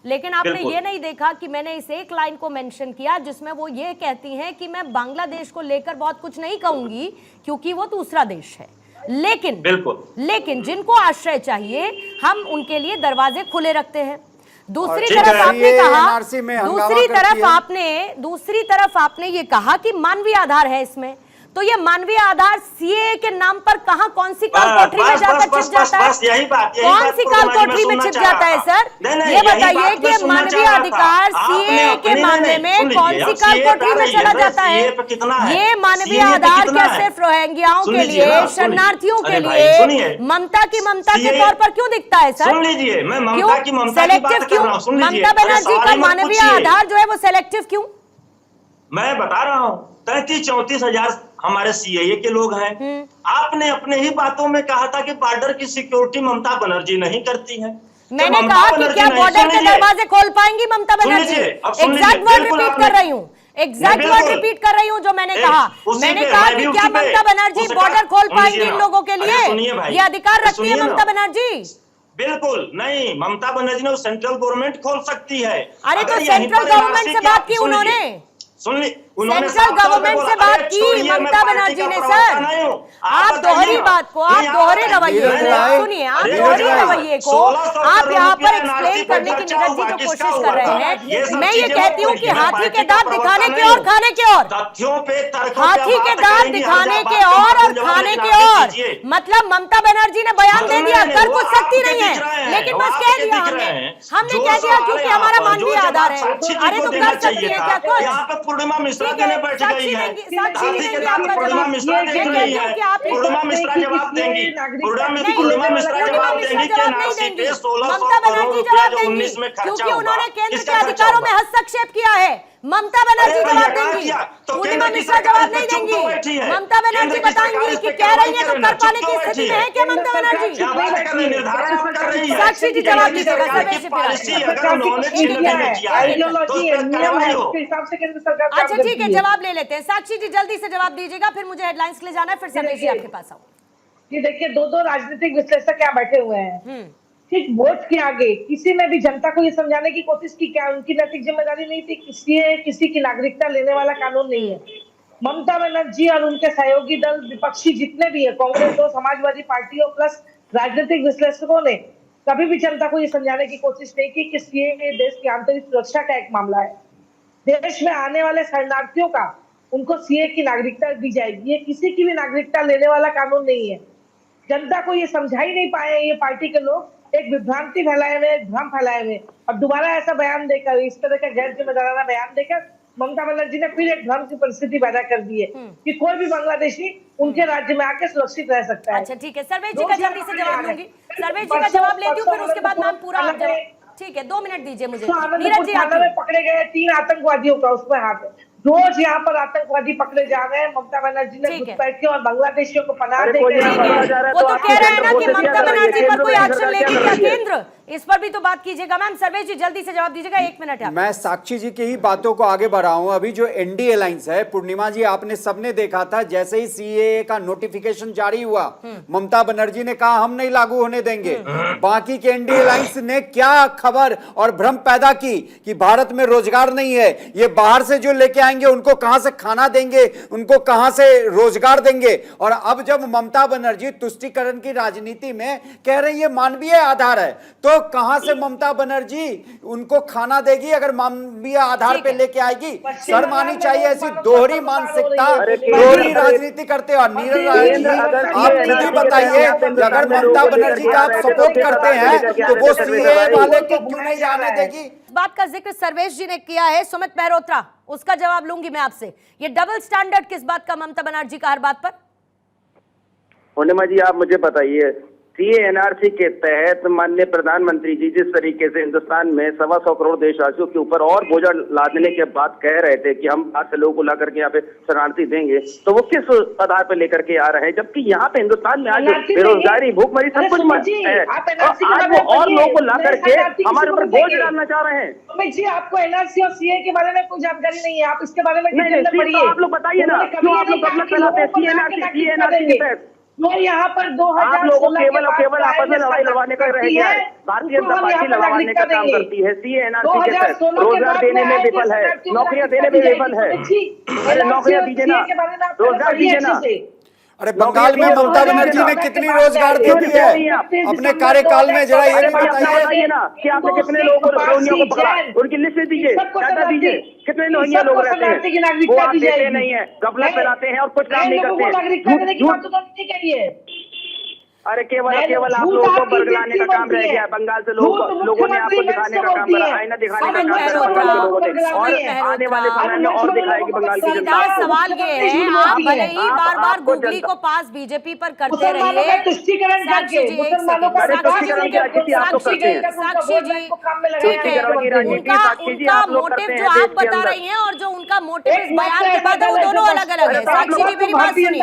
Speaker 1: लेकिन आपने ये नहीं देखा कि मैंने इस एक लाइन को मेंशन किया जिसमें वो ये कहती हैं कि मैं बांग्लादेश को लेकर बहुत कुछ नहीं कहूंगी क्योंकि वो दूसरा देश है, लेकिन जिनको आश्रय चाहिए हम उनके लिए दरवाजे खुले रखते हैं। दूसरी तरफ आपने ये कहा कि मानवीय आधार है इसमें, तो ये मानवीय आधार सीए के नाम पर कहां कौन सी कालकोठरी में जाकर छिप जाता है? कौन सी कालकोठरी में छिप जाता है सर? ये बताइए कि मानवीय अधिकार सीए के मामले में कौन सी कालकोठरी में चला जाता है? ये मानवीय आधार क्या सिर्फ रोहिंग्याओं के लिए, शरणार्थियों के लिए ममता के तौर पर क्यों दिखता है सर?
Speaker 10: सुन लीजिए, मैं ममता की ममता की बात कर रहा हूं, सुन लीजिए।
Speaker 1: ममता बनर्जी का मानवीय आधार जो है वो सेलेक्टिव क्यों?
Speaker 10: मैं बता रहा हूँ, 33-34 हजार हमारे सीएए के लोग हैं। आपने अपने ही बातों में कहा था कि बॉर्डर की सिक्योरिटी ममता बनर्जी नहीं करती है।
Speaker 1: मैंने कहा कि क्या बॉर्डर के दरवाजे खोल पाएंगी Mamata Banerjee? Exact word repeat कर रही हूँ, जो मैंने कहा। मैंने कहा कि क्या ममता बनर्जी बॉर्डर खोल पाएंगी इन लोगों के लिए? ये अधिकार रखती है ममता बनर्जी?
Speaker 10: बिल्कुल नहीं, ममता बनर्जी ने सेंट्रल गवर्नमेंट खोल सकती है।
Speaker 1: अरे तो सेंट्रल गवर्नमेंट से बात की उन्होंने, सेंट्रल गवर्नमेंट से बात की ममता बनर्जी ने। सर आप दोहरी बात को, आप दोहरे रवैये को सुनिए, आप दोहरे रवैये को आप यहाँ पर एक्सप्लेन करने की नीरज जी जो कोशिश कर रहे हैं। मैं ये कहती हूँ कि हाथी के दांत दिखाने के और खाने के और, हाथी के दांत दिखाने के और खाने के और, मतलब ममता बनर्जी ने बयान दे दिया, कर कुछ सकती नहीं है, लेकिन बस कह दिया हमने कह दिया क्योंकि हमारा मानवीय आधार है। अरे तो कर सकती है क्या कुछ?
Speaker 10: पूर्णिमा मिश्रा देने बैठ गई है, हाथी के दांत पूर्णिमा मिश्रा देख रही है। पूर्णिमा मिश्रा जवाब देंगी, पूर्णिमा मिश्रा जवाब देंगी कि एनआरसी पे 1600 करोड़ रुपया जो 19 में खर्चा
Speaker 1: क्योंकि उन्होंने केंद्र के अधिकारों में हस्तक्षेप किया है। ममता बनर्जी जवाब देंगी, पूर्णिमा मिश्रा जवाब नहीं देंगी। ममता बनर्जी बताएंगी कि कह रही है तो कर पाने की स्थिति में है क्या ममता बनर्जी? साक्षी जी जवाब दीजिएगा। अच्छा ठीक है, जवाब ले लेते हैं। साक्षी जी जल्दी से जवाब दीजिएगा, फिर मुझे हेडलाइंस के लिए जाना है, फिर सर्वेश जी आपके पास आऊँ।
Speaker 8: ये देखिए, दो राजनीतिक विश्लेषक यहाँ बैठे हुए हैं, ठीक वोट के आगे किसी ने भी जनता को ये समझाने की कोशिश की क्या उनकी नैतिक जिम्मेदारी नहीं थी? किसी की नागरिकता लेने वाला कानून नहीं है। ममता बनर्जी और उनके सहयोगी दल विपक्षी जितने भी है, कांग्रेस हो, समाजवादी पार्टी हो, प्लस राजनीतिक विश्लेषकों ने कभी भी जनता को ये समझाने की कोशिश नहीं की कि सीएए देश की आंतरिक सुरक्षा का एक मामला है। देश में आने वाले शरणार्थियों का उनको सीए की नागरिकता दी जाएगी, ये किसी की भी नागरिकता लेने वाला कानून नहीं है। जनता को ये समझा ही नहीं पाए ये पार्टी के लोग, एक विभ्रांति फैलाए हुए, एक भ्रम फैलाए हुए, और दोबारा ऐसा बयान देकर, इस तरह का गैर जिम्मेदाराना बयान देकर ममता बनर्जी ने फिर एक भ्रम की परिस्थिति पैदा कर दी है कि कोई भी बांग्लादेशी उनके राज्य में आके सुरक्षित रह सकता है।
Speaker 1: अच्छा ठीक है, सर्वेश जी का जल्दी से जवाब लूंगी, सर्वेश जी का जवाब लेती हूँ, फिर उसके बाद मैम पूरा ठीक है, 2 मिनट दीजिए मुझे। नीरज जी में
Speaker 8: पकड़े गए 3 आतंकवादियों का उस पर हाथ है। रोज यहाँ पर आतंकवादी पकड़े जा रहे हैं। ममता बनर्जी ने घुसपैठियों और बांग्लादेशियों को पनाह देकर,
Speaker 1: वो तो कह रहे हैं ना कि ममता बनर्जी पर कोई एक्शन लेगी क्या केंद्र? इस पर भी तो बात कीजिएगा। मैम सर्वेश जी जल्दी से जवाब दीजिएगा, 1 मिनट है।
Speaker 9: मैं साक्षी जी की ही बातों को आगे बढ़ा हूं। अभी जो एनडीए अलायंस है, पूर्णिमा जी आपने सबने देखा था, जैसे ही सीएए का नोटिफिकेशन जारी हुआ, ममता बनर्जी ने कहा हम नहीं लागू होने देंगे। बाकी के एनडीए अलायंस ने क्या खबर और भ्रम पैदा की कि भारत में रोजगार नहीं है, ये बाहर से जो लेके आएंगे उनको कहां से खाना देंगे, उनको कहां से रोजगार देंगे। और अब जब ममता बनर्जी तुष्टीकरण की राजनीति में कह रही है मानवीय आधार है, तो कहां से ममता बनर्जी उनको खाना देगी अगर मानवीय आधार पे लेके आएगी? शर्म आनी चाहिए ऐसी दोहरी मानसिकता, दोहरी राजनीति करते हो। नीरज राय जी आप खुद ही बताइए कि अगर ममता बनर्जी का आप सपोर्ट करते हैं तो वो सीएए वाले को क्यों नहीं जाने देगी?
Speaker 1: बात का जिक्र सर्वेश जी ने किया है, सुमित मेहरोत्रा उसका जवाब लूंगी मैं आपसे। ये डबल स्टैंडर्ड किस बात का ममता बनर्जी का हर बात पर?
Speaker 7: पूर्णिमा जी आप मुझे बताइए, सीएनआरसी के तहत माननीय प्रधानमंत्री जी जिस तरीके से हिंदुस्तान में 125 करोड़ देशवासियों के ऊपर और बोझा लादने के बाद कह रहे थे कि हम बाहर से लोगों को ला करके यहाँ पे शरणार्थी देंगे, तो वो किस आधार पे लेकर के आ रहे हैं? जबकि यहाँ पे हिंदुस्तान में आज बेरोजगारी, भूखमरी सब कुछ है, आज वो और लोगों को ला करके हमारे ऊपर बोझ डालना चाह रहे हैं।
Speaker 8: अमित जी आपको एनआरसी और सीए के बारे में कोई जानकारी नहीं है, आप इसके बारे में
Speaker 7: आप लोग बताइए ना, क्यों आप लोग गलत फैलाते हैं सीएनआरसी के तहत?
Speaker 8: और यहाँ पर 2016
Speaker 7: आप लोगों को केवल आपस में लड़ाई लड़वाने का रह गया है। भारतीय जनता पार्टी लड़वाने का काम करती है। सीएनआरसी के तहत रोजगार देने में विफल है, नौकरियां देने में विफल है। अरे नौकरियां दीजिए ना, रोजगार दीजिए ना।
Speaker 9: अरे बंगाल में ममता बनर्जी ने कितनी रोजगार दे दी है अपने कार्यकाल में, जरा ये भी बताइए
Speaker 7: ना कि आपने कितने लोगों को रोहिंग्या को पकड़ा, उनकी लिस्ट दीजिए, डाटा दीजिए, कितने रोहिंग्या लोग रहते हैं। वो आप देते नहीं है, गफलत फैलाते हैं और कुछ काम नहीं करते हैं। अरे केवल आप लोगों को बरगलाने का काम रह गया है। बंगाल से लोगों ने आपको दिखाने का काम करा, आईना दिखाने का काम करा बंगाल के लोगों ने, और आने वाले समय में और दिखाएगी बंगाल की जनता।
Speaker 1: सवाल ये है, आप भले ही बार बार गूगली को पास बीजेपी पर करते रहिए,
Speaker 8: तुष्टीकरण करके मुसलमानों का
Speaker 7: तुष्टीकरण की राजनीति आप लोग करते हैं।
Speaker 1: साक्षी जी
Speaker 7: तुष्टीकरण की राजनीति साक्षी जी आप लोग करते
Speaker 1: मोटिव
Speaker 7: हैं
Speaker 1: जो आप
Speaker 7: देश के
Speaker 1: बता
Speaker 7: अंदर।
Speaker 1: रही हैं और जो उनका मोटिव इस बयान के बाद है वो दोनों अलग अलग है। साक्षी जी मेरी बात सुनिए,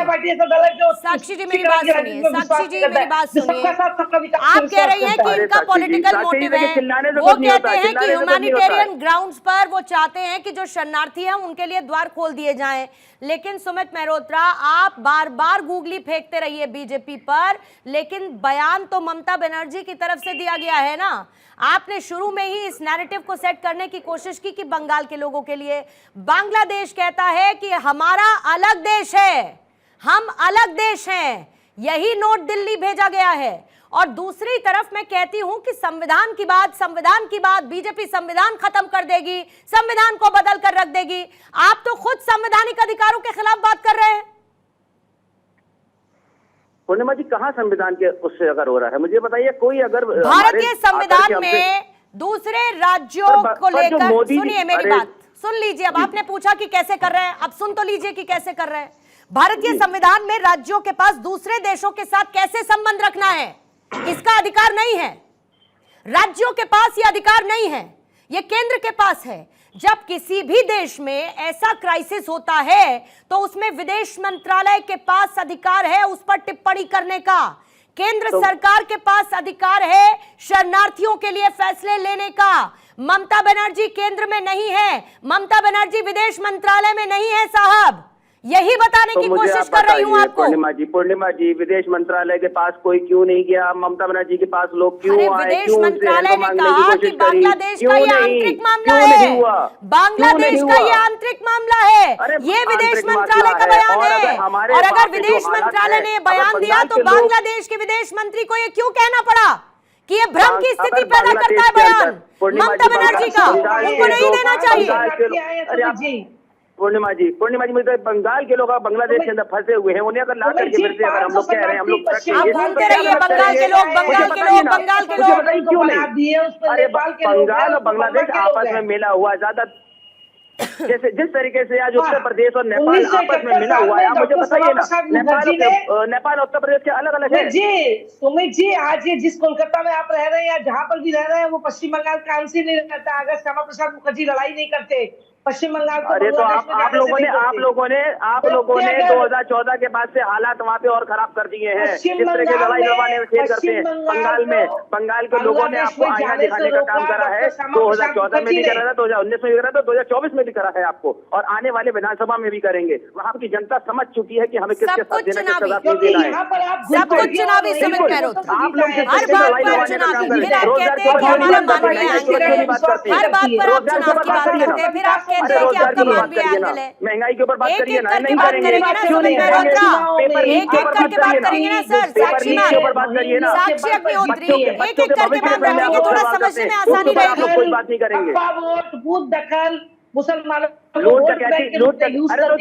Speaker 1: साक्षी जी मेरी बात सुनिए, साक्षी जी मेरी बात सुनिए। आप कह रही हैं कि इनका पॉलिटिकल मोटिव है, वो कहते हैं कि ह्यूमैनिटेरियन ग्राउंड्स पर वो चाहते हैं कि जो शरणार्थी हैं उनके लिए द्वार खोल दिए जाएं। लेकिन सुमित मेहरोत्रा आप बार बार गूगली फेंकते रहिए बीजेपी पर, लेकिन बयान तो ममता बनर्जी की तरफ से दिया गया है ना। आपने शुरू में ही इस नैरेटिव को सेट करने की कोशिश की कि बंगाल के लोगों के लिए बांग्लादेश कहता है कि हमारा अलग देश है, हम अलग देश हैं, यही नोट दिल्ली भेजा गया है। और दूसरी तरफ मैं कहती हूं कि संविधान की बात बीजेपी संविधान खत्म कर देगी, संविधान को बदल कर रख देगी। आप तो खुद संवैधानिक अधिकारों के खिलाफ बात कर रहे हैं।
Speaker 7: पूर्णिमा जी कहाँ संविधान के उससे अगर हो रहा है मुझे बताइए। कोई अगर
Speaker 1: भारतीय संविधान में दूसरे राज्यों को लेकर, सुनिए मेरी बात सुन लीजिए। अब आपने पूछा कि कैसे कर रहे हैं, अब सुन तो लीजिए कि कैसे कर रहे हैं। भारतीय संविधान में राज्यों के पास दूसरे देशों के साथ कैसे संबंध रखना है इसका अधिकार नहीं है। राज्यों के पास यह अधिकार नहीं है, यह केंद्र के पास है। जब किसी भी देश में ऐसा क्राइसिस होता है तो उसमें विदेश मंत्रालय के पास अधिकार है उस पर टिप्पणी करने का। केंद्र सरकार के पास अधिकार है शरणार्थियों के लिए फैसले लेने का। ममता बनर्जी केंद्र में नहीं है, ममता बनर्जी विदेश मंत्रालय में नहीं है साहब, यही बताने की कोशिश कर रही हूं आपको।
Speaker 7: पूर्णिमा जी विदेश मंत्रालय के पास कोई क्यों नहीं गया? ममता बनर्जी के पास लोग क्यों आए?
Speaker 1: विदेश मंत्रालय ने कहा कि बांग्लादेश का ये आंतरिक मामला है, बांग्लादेश का ये आंतरिक मामला है, ये विदेश मंत्रालय का बयान है। और अगर विदेश मंत्रालय ने बयान दिया तो बांग्लादेश के विदेश मंत्री को ये क्यों कहना पड़ा कि ये भ्रम की स्थिति पैदा करता है बयान ममता बनर्जी का? उनको नहीं देना चाहिए।
Speaker 7: पूर्णिमा जी मुझे बंगाल के लोग बांग्लादेश के अंदर फंसे हुए हैं, उन्हें अगर ला करके फिर से अगर हम लोग कह रहे हैं हम लोग
Speaker 1: आप घूमते रहिए बंगाल के लोग
Speaker 7: क्यों नहीं? अरे बंगाल और बांग्लादेश आपस में मिला हुआ ज्यादा जैसे जिस तरीके से आज उत्तर प्रदेश और नेपाल आपस में मिला हुआ है, आप मुझे बताइए ना, नेपाल और उत्तर प्रदेश के अलग अलग है
Speaker 8: जी। सुमित जी, आज ये जिस कोलकाता में आप रह रहे हैं या जहां पर भी रह रहे हैं, वो पश्चिम बंगाल काउंसिल नहीं रहता। अगर श्यामा प्रसाद मुखर्जी लड़ाई नहीं करते पश्चिम बंगाल को,
Speaker 7: अरे तो आप लोगों ने 2014 के बाद से हालात वहाँ पे और खराब कर दिए हैं। इस तरह के लड़ाई लड़वाने में खेल करते हैं। बंगाल के लोगों ने आपको आईना दिखाने का काम करा है। 2014 में भी करा था, 2019 में भी करा था, 2024 में भी करा है आपको, और आने वाले विधानसभा में भी करेंगे। वहाँ की जनता समझ चुकी है कि हमें किसके साथ देना, किसके साथ नहीं देना है।
Speaker 1: सब कुछ चुनावी सुमित मेहरोत्रा,
Speaker 7: आप लोग
Speaker 1: हर बात पर चुनावी, फिर आप कहते हैं कि हमारा मानवीय एंगल है, हर बात पर आप चुनाव की बात करते हैं, फिर आप कहते हैं कि आपका मानवीय एंगल है।
Speaker 7: महंगाई के ऊपर बात करिए ना,
Speaker 1: नहीं करेंगे ना सुमित मेहरोत्रा, एक एक करके बात करेंगे ना सर। साक्षी मैम, साक्षी अग्निहोत्री, एक एक करके बात करेंगे, थोड़ा समझने में आसानी रहेगी।
Speaker 7: कोई बात नहीं करेंगे।
Speaker 8: वोट, बूथ दखल, मुसलमानों
Speaker 7: लूट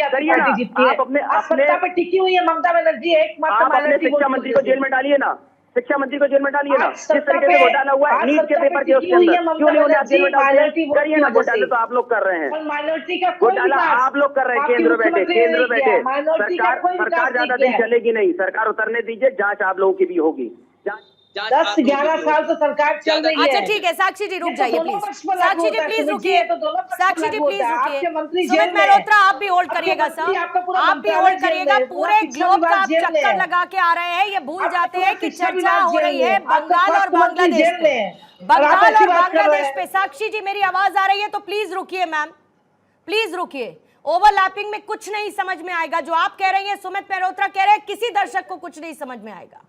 Speaker 7: करिए ना, आप अपने
Speaker 8: सत्ता पे टिकी हुई है ममता बनर्जी,
Speaker 7: आप अपने शिक्षा मंत्री को जेल में डालिए ना, शिक्षा मंत्री को जेल में डालिए ना। जिस तरीके से घोटाला हुआ है नीट के पेपर के उसके अंदर, क्यों नहीं उन्हें आप जेल में डालते? करिए ना घोटाला, तो आप लोग कर रहे हैं
Speaker 8: माइनॉरिटी का
Speaker 7: घोटाला, आप लोग कर रहे हैं। केंद्र में बैठे सरकार ज्यादा दिन चलेगी नहीं, सरकार उतरने दीजिए, जांच आप लोगों की भी होगी।
Speaker 8: 10-11 साल तो सरकार चल रही है।
Speaker 1: अच्छा ठीक है, साक्षी जी रुक जाइए प्लीज, साक्षी जी प्लीज रुकिए, साक्षी जी प्लीज रुकिए। सुमित मेहरोत्रा आप भी होल्ड करिएगा सर, आप भी होल्ड करिएगा। पूरे ग्लोब का आप चक्कर लगा के आ रहे हैं, ये भूल जाते हैं कि चर्चा हो रही है बंगाल और बांग्लादेश पे, बंगाल और बांग्लादेश पे। साक्षी जी मेरी आवाज आ रही है तो प्लीज रुकिए मैम, प्लीज रुकिए। ओवरलैपिंग में कुछ नहीं समझ में आएगा। जो आप कह रही हैं सुमित मेहरोत्रा कह रहे हैं, किसी दर्शक को कुछ नहीं समझ में आएगा।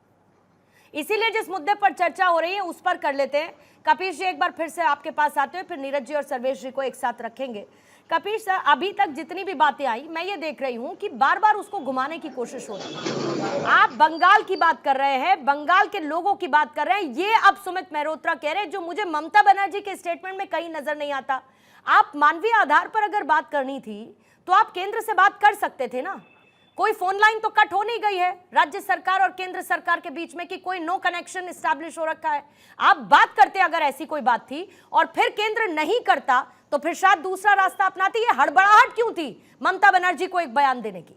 Speaker 1: इसीलिए जिस मुद्दे पर चर्चा हो रही है उस पर कर लेते हैं। कपिश जी एक बार फिर से आपके पास आते हुए, फिर नीरज जी और सर्वेश जी को एक साथ रखेंगे। कपिश सर, अभी तक जितनी भी बातें आई मैं ये देख रही हूं कि बार बार उसको घुमाने की कोशिश हो रही है। आप बंगाल की बात कर रहे हैं, बंगाल के लोगों की बात कर रहे हैं, ये अब सुमित मेहरोत्रा कह रहे हैं, जो मुझे ममता बनर्जी के स्टेटमेंट में कहीं नजर नहीं आता। आप मानवीय आधार पर अगर बात करनी थी तो आप केंद्र से बात कर सकते थे ना। कोई फोन लाइन तो कट हो नहीं गई है राज्य सरकार और केंद्र सरकार के बीच में कि कोई नो कनेक्शन एस्टैब्लिश हो रखा है। आप बात करते अगर ऐसी कोई बात थी और फिर केंद्र नहीं करता तो फिर शायद दूसरा रास्ता अपनाती। ये हड़बड़ाहट क्यों थी ममता बनर्जी को एक बयान देने की?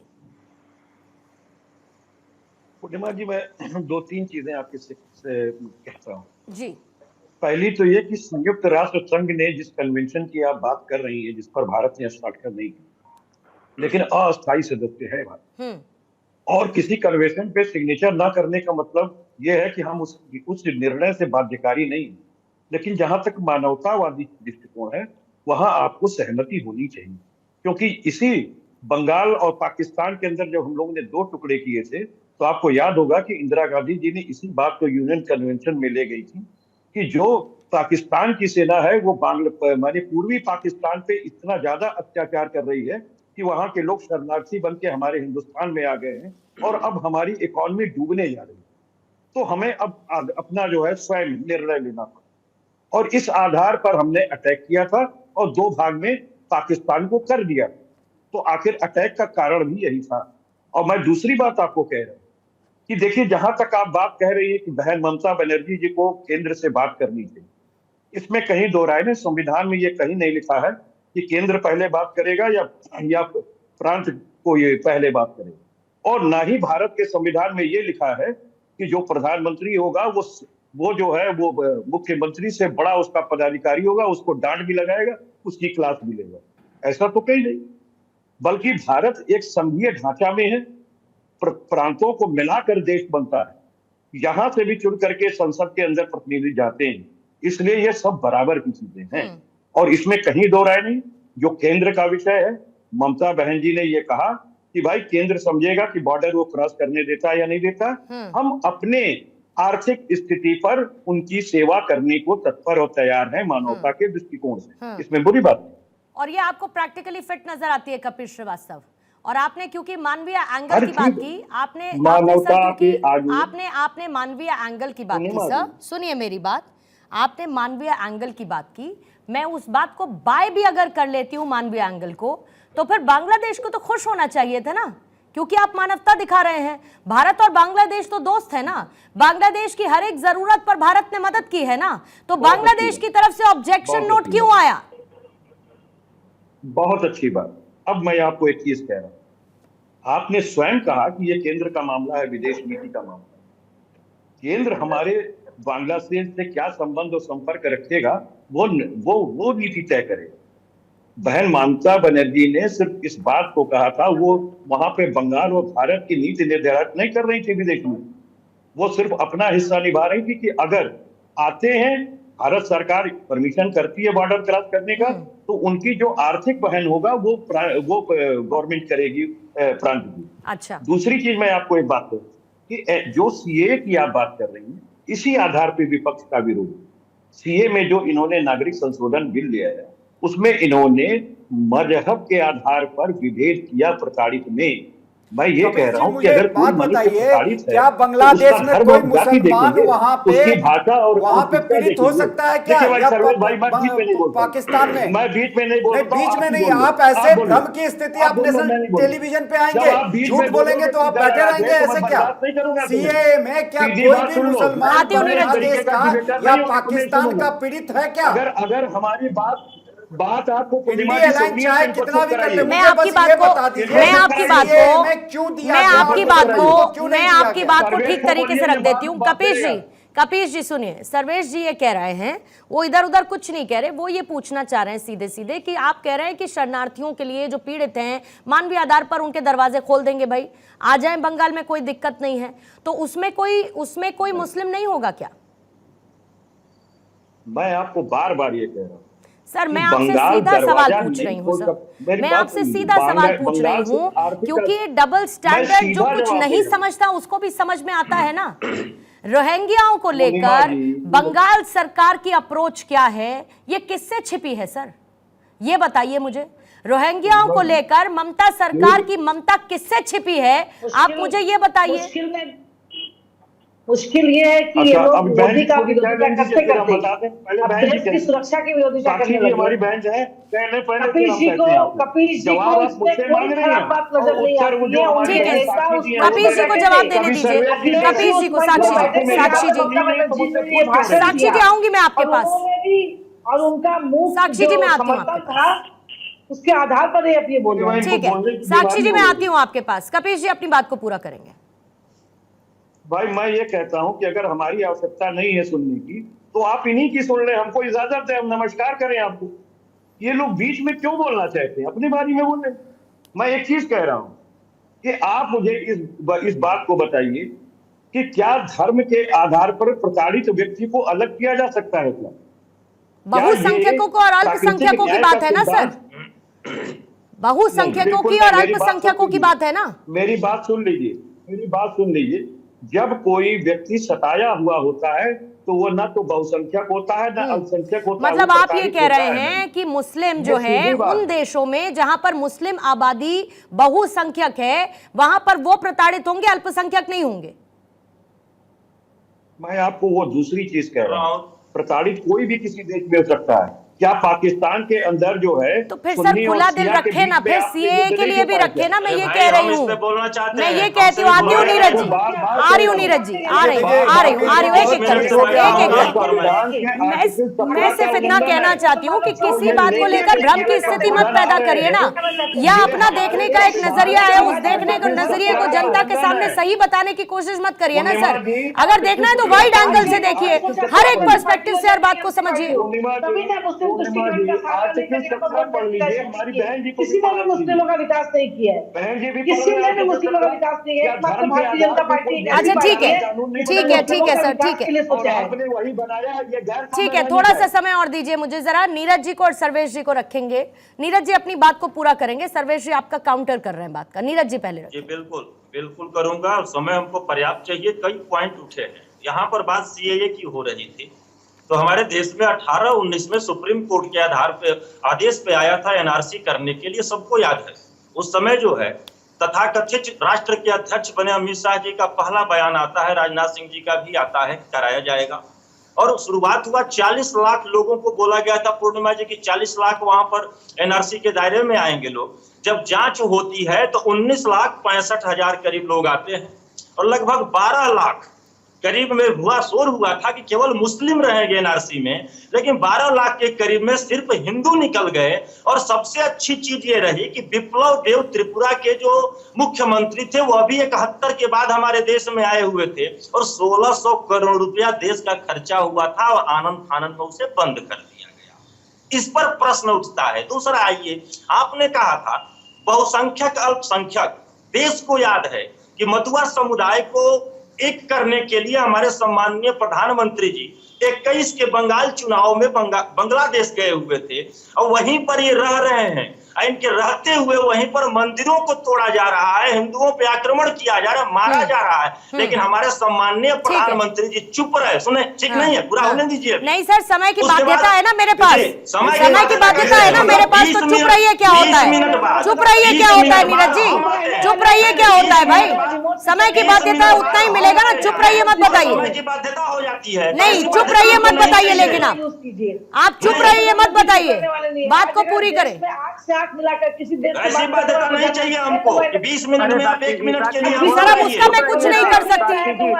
Speaker 6: पूर्णिमा जी, मैं 2-3 चीजें आपके से कहता हूँ
Speaker 1: जी।
Speaker 6: पहली तो ये कि संयुक्त राष्ट्र संघ ने जिस कन्वेंशन की आप बात कर रही है, जिस पर भारत ने हस्ताक्षर नहीं किया, लेकिन अस्थायी सदस्य है भारत, और किसी कन्वेंशन पे सिग्नेचर ना करने का मतलब यह है कि हम उस निर्णय से बाध्यकारी नहीं। लेकिन जहां तक मानवतावादी दृष्टिकोण है वहां आपको सहमति होनी चाहिए, क्योंकि इसी बंगाल और पाकिस्तान के अंदर जब हम लोगों ने 2 टुकड़े किए थे तो आपको याद होगा कि इंदिरा गांधी जी ने इसी बात को यूएन कन्वेंशन में ले गई थी कि जो पाकिस्तान की सेना है वो माने पूर्वी पाकिस्तान पे इतना ज्यादा अत्याचार कर रही है कि वहां के लोग शरणार्थी बन के हमारे हिंदुस्तान में आ गए हैं और अब हमारी इकोनॉमी डूबने जा रही है। तो हमें अब अपना जो है स्वयं निर्णय लेना पड़ा, और इस आधार पर हमने अटैक किया था और 2 भाग में पाकिस्तान को कर दिया। तो आखिर अटैक का कारण भी यही था। और मैं दूसरी बात आपको कह रहा हूं कि देखिए, जहां तक आप बात कह रही है कि बहन ममता बनर्जी जी को केंद्र से बात करनी चाहिए, इसमें कहीं दो राय नहीं। संविधान में ये कहीं नहीं लिखा है कि केंद्र पहले बात करेगा या प्रांत को ये पहले बात करेगा, और ना ही भारत के संविधान में ये लिखा है कि जो प्रधानमंत्री होगा वो जो है वो मुख्यमंत्री से बड़ा उसका पदाधिकारी होगा, उसको डांट भी लगाएगा, उसकी क्लास भी लेगा। ऐसा तो कहीं नहीं, बल्कि भारत एक संघीय ढांचा में है, प्रांतों को मिलाकर देश बनता है। यहां से भी चुन करके संसद के अंदर प्रतिनिधि जाते हैं, इसलिए ये सब बराबर की चीजें हैं और इसमें कहीं दो राय नहीं। जो केंद्र का विषय है, ममता बहन जी ने ये कहा कि भाई केंद्र समझेगा कि बॉर्डर वो क्रॉस करने देता है या नहीं देता। हम अपने आर्थिक स्थिति पर उनकी सेवा करने को तत्पर और तैयार हैं मानवता के दृष्टिकोण से, इसमें बुरी बात नहीं।
Speaker 1: और ये आपको प्रैक्टिकली फिट नजर आती है कपिल श्रीवास्तव। और आपने क्योंकि मानवीय एंगल की बात की, आपने मानवीय एंगल की बात की सर, सुनिए मेरी बात, आपने मानवीय एंगल की बात की, मैं उस बात को बाय भी अगर कर लेती हूँ मानवीय एंगल को, तो फिर बांग्लादेश को तो खुश होना चाहिए था ना, क्योंकि आप मानवता दिखा रहे हैं। भारत और बांग्लादेश तो दोस्त है ना, बांग्लादेश की हर एक जरूरत पर भारत ने मदद की है ना, तो बांग्लादेश की तरफ से ऑब्जेक्शन नोट क्यों आया?
Speaker 6: बहुत अच्छी बात। अब मैं आपको एक चीज कह रहा हूं, आपने स्वयं कहा कि यह केंद्र का मामला है, विदेश नीति का मामला है। केंद्र हमारे बांग्लादेश से क्या संबंध और संपर्क रखेगा, वो नीति तय करेगा। बहन ममता बनर्जी ने सिर्फ इस बात को कहा था, वो वहां पे बंगाल और भारत की नीति निर्धारित नहीं कर रही थी विदेश में, वो सिर्फ अपना हिस्सा निभा रही थी कि अगर आते हैं, भारत सरकार परमिशन करती है बॉर्डर क्रॉस करने का, तो उनकी जो आर्थिक वहन होगा वो गवर्नमेंट करेगी प्रांत की।
Speaker 1: अच्छा,
Speaker 6: दूसरी चीज मैं आपको एक बात कहूं कि जो सीए की आप बात कर रही हैं, इसी आधार पे विपक्ष का विरोध। सीए में जो इन्होंने नागरिक संशोधन बिल लिया है, उसमें इन्होंने मजहब के आधार पर विभेद किया प्रताड़ित में। मैं ये कह रहा हूँ कि अगर कोई मनुष्य प्रताड़ित है,
Speaker 9: क्या बांग्लादेश में कोई मुसलमान वहां पे
Speaker 6: उसकी भाषा और
Speaker 9: वहां पे पीड़ित हो सकता है क्या? या पाकिस्तान में?
Speaker 6: मैं बीच में नहीं बोल रहा,
Speaker 9: बीच में नहीं, आप ऐसे भ्रम की स्थिति आप नेशनल टेलीविजन पे आएंगे, झूठ बोलेंगे तो आप बैठे रहेंगे, ऐसे क्या? सीए में क्या कोई भी मुसलमान बांग्लादेश का या पाकिस्तान का पीड़ित है क्या?
Speaker 6: अगर हमारी बात आपको
Speaker 1: मैं आपकी बात को ठीक तरीके से रख देती हूँ। कपीश जी सुनिए, सर्वेश जी ये कह रहे हैं, वो इधर उधर कुछ नहीं कह रहे, वो ये पूछना चाह रहे हैं सीधे सीधे कि आप कह रहे हैं कि शरणार्थियों के लिए जो पीड़ित हैं, मानवीय आधार पर उनके दरवाजे खोल देंगे, भाई आ जाएं बंगाल में, कोई दिक्कत नहीं है, तो उसमें कोई मुस्लिम नहीं होगा क्या?
Speaker 6: मैं आपको बार बार ये कह रहा हूँ
Speaker 1: सर, मैं आपसे सीधा सवाल पूछ रही हूँ सर, मैं आपसे सीधा सवाल पूछ रही हूँ, क्योंकि ये डबल स्टैंडर्ड जो कुछ नहीं समझता उसको भी समझ में आता है ना। रोहिंग्याओं को लेकर बंगाल सरकार की अप्रोच क्या है, ये किससे छिपी है सर, ये बताइए मुझे। रोहिंग्याओं को लेकर ममता सरकार की ममता किससे छिपी है, आप मुझे ये बताइए।
Speaker 8: मुश्किल ये है कि ये लोग मोदी का विरोधिता करते अब देश की सुरक्षा की विरोधिता करने लगे।
Speaker 6: हमारी बहन है,
Speaker 8: कपिल जी को इसमें कोई खराब बात नजर नहीं आती है।
Speaker 1: ठीक है, कपिल जी को जवाब देने दीजिए। कपिल जी को, साक्षी जी आऊंगी मैं आपके पास,
Speaker 8: और उनका मुंह
Speaker 1: साक्षी जी मैं आती हूँ
Speaker 8: था, उसके आधार पर ये बोल रहे हैं।
Speaker 1: ठीक है साक्षी जी मैं आती हूँ आपके पास, कपिल जी अपनी बात को पूरा करेंगे।
Speaker 6: भाई मैं ये कहता हूं कि अगर हमारी आवश्यकता नहीं है सुनने की, तो आप इन्हीं की सुन लें, हमको इजाजत है, हम नमस्कार करें आपको। ये लोग बीच में क्यों बोलना चाहते हैं, अपनी बारी में बोले। मैं एक चीज कह रहा हूं कि आप मुझे इस बात को बताइए कि क्या धर्म के आधार पर प्रताड़ित व्यक्ति को अलग किया जा सकता है क्या?
Speaker 1: बहुसंख्यकों को और अल्पसंख्यकों की बात है ना सर, बहुसंख्यकों की और अल्पसंख्यकों की बात है ना।
Speaker 6: मेरी बात सुन लीजिए, जब कोई व्यक्ति सताया हुआ होता है तो वो ना तो बहुसंख्यक होता है ना अल्पसंख्यक होता है।
Speaker 1: मतलब आप ये कह रहे हैं कि मुस्लिम जो है उन देशों में जहां पर मुस्लिम आबादी बहुसंख्यक है, वहां पर वो प्रताड़ित होंगे, अल्पसंख्यक नहीं होंगे।
Speaker 6: मैं आपको वो दूसरी चीज कह रहा हूं, प्रताड़ित कोई भी किसी देश में हो सकता है। क्या पाकिस्तान के अंदर जो है,
Speaker 1: तो फिर सर खुला दिल रखे ना, फिर सीए के लिए भी रखे ना। मैं ये कह रही हूँ, मैं ये कहती हूँ, आती हूँ नीरज जी, आ रही हूँ नीरज जी, आ रही हूँ, एक एक मैं सिर्फ इतना कहना चाहती हूँ कि किसी बात को लेकर भ्रम की स्थिति मत पैदा करिए ना, या अपना देखने का एक नजरिया है, उस देखने को नजरिए को जनता के सामने सही बताने की कोशिश मत करिए ना सर। अगर देखना है तो वाइड एंगल से देखिए, हर एक पर्सपेक्टिव से हर बात को समझिए।
Speaker 8: किसी ने भी मुस्लिमों का विकास नहीं किया है, किसी ने भी मुस्लिमों का विकास नहीं है, एकमात्र भारतीय जनता पार्टी।
Speaker 1: अच्छा ठीक है सर, ठीक है, थोड़ा सा समय और दीजिए मुझे जरा। नीरज जी को और सर्वेश जी को रखेंगे। नीरज जी अपनी बात को पूरा करेंगे, सर्वेश जी आपका काउंटर कर रहे हैं बात का। नीरज जी पहले
Speaker 10: जी बिल्कुल करूंगा, समय हमको पर्याप्त चाहिए। कई पॉइंट उठे हैं यहाँ पर, बात सीएए की हो रही थी, तो हमारे देश में 18-19 में सुप्रीम कोर्ट के आधार पे आदेश पे आया था एनआरसी करने के लिए, सबको याद है। उस समय जो है तथाकथित राष्ट्र के अध्यक्ष बने अमित शाह जी का पहला बयान आता है, राजनाथ सिंह जी का भी आता है, कराया जाएगा। और शुरुआत हुआ 40 लाख लोगों को बोला गया था पूर्णिमा जी की 40 लाख वहां पर एनआरसी के दायरे में आएंगे लोग। जब जांच होती है तो 19,65,000 करीब लोग आते हैं और लगभग 12 लाख करीब में हुआ शोर हुआ था कि केवल मुस्लिम रहेंगे एनआरसी में, लेकिन 12 लाख के करीब में सिर्फ हिंदू निकल गए। और सबसे अच्छी चीज ये रही कि विप्लव देव त्रिपुरा के जो मुख्यमंत्री थे वो अभी 71 के बाद हमारे देश में आए हुए थे और 1600 करोड़ रुपया देश का खर्चा हुआ था और आनंद फानंद में उसे बंद कर दिया गया। इस पर प्रश्न उठता है। दूसरा, आइए, आपने कहा था बहुसंख्यक अल्पसंख्यक, देश को याद है कि मधुआ समुदाय को एक करने के लिए हमारे सम्माननीय प्रधानमंत्री जी 21 के बंगाल चुनाव में बांग्लादेश गए हुए थे और वहीं पर ये रह रहे हैं। इनके रहते हुए वहीं पर मंदिरों को तोड़ा जा रहा है, हिंदुओं पे आक्रमण किया जा रहा है, मारा जा रहा है, लेकिन हमारे सम्माननीय प्रधानमंत्री जी चुप रहे। सुने, ठीक नहीं है, पूरा होने दीजिए।
Speaker 1: नहीं सर, समय की बाध्यता है ना मेरे पास, समय की बाध्यता है ना मेरे पास, तो चुप रहिए। क्या होता है, चुप रहिए, क्या होता है नीरज जी, चुप रहिए, क्या होता है भाई, समय की बाध्यता उतना ही मिलेगा ना, चुप रहिए, मत बताइए।
Speaker 10: बाध्यता हो जाती है,
Speaker 1: नहीं चुप रहिए, मत बताइए, लेकिन आप चुप रहिए, मत बताइए, बात को पूरी करें।
Speaker 8: मिलाकर किसी देश
Speaker 10: ऐसी बाध्यता नहीं चाहिए हमको कि 20 मिनट में आप 1 मिनट के लिए
Speaker 1: सर अब उसका मैं कुछ नहीं कर सकती,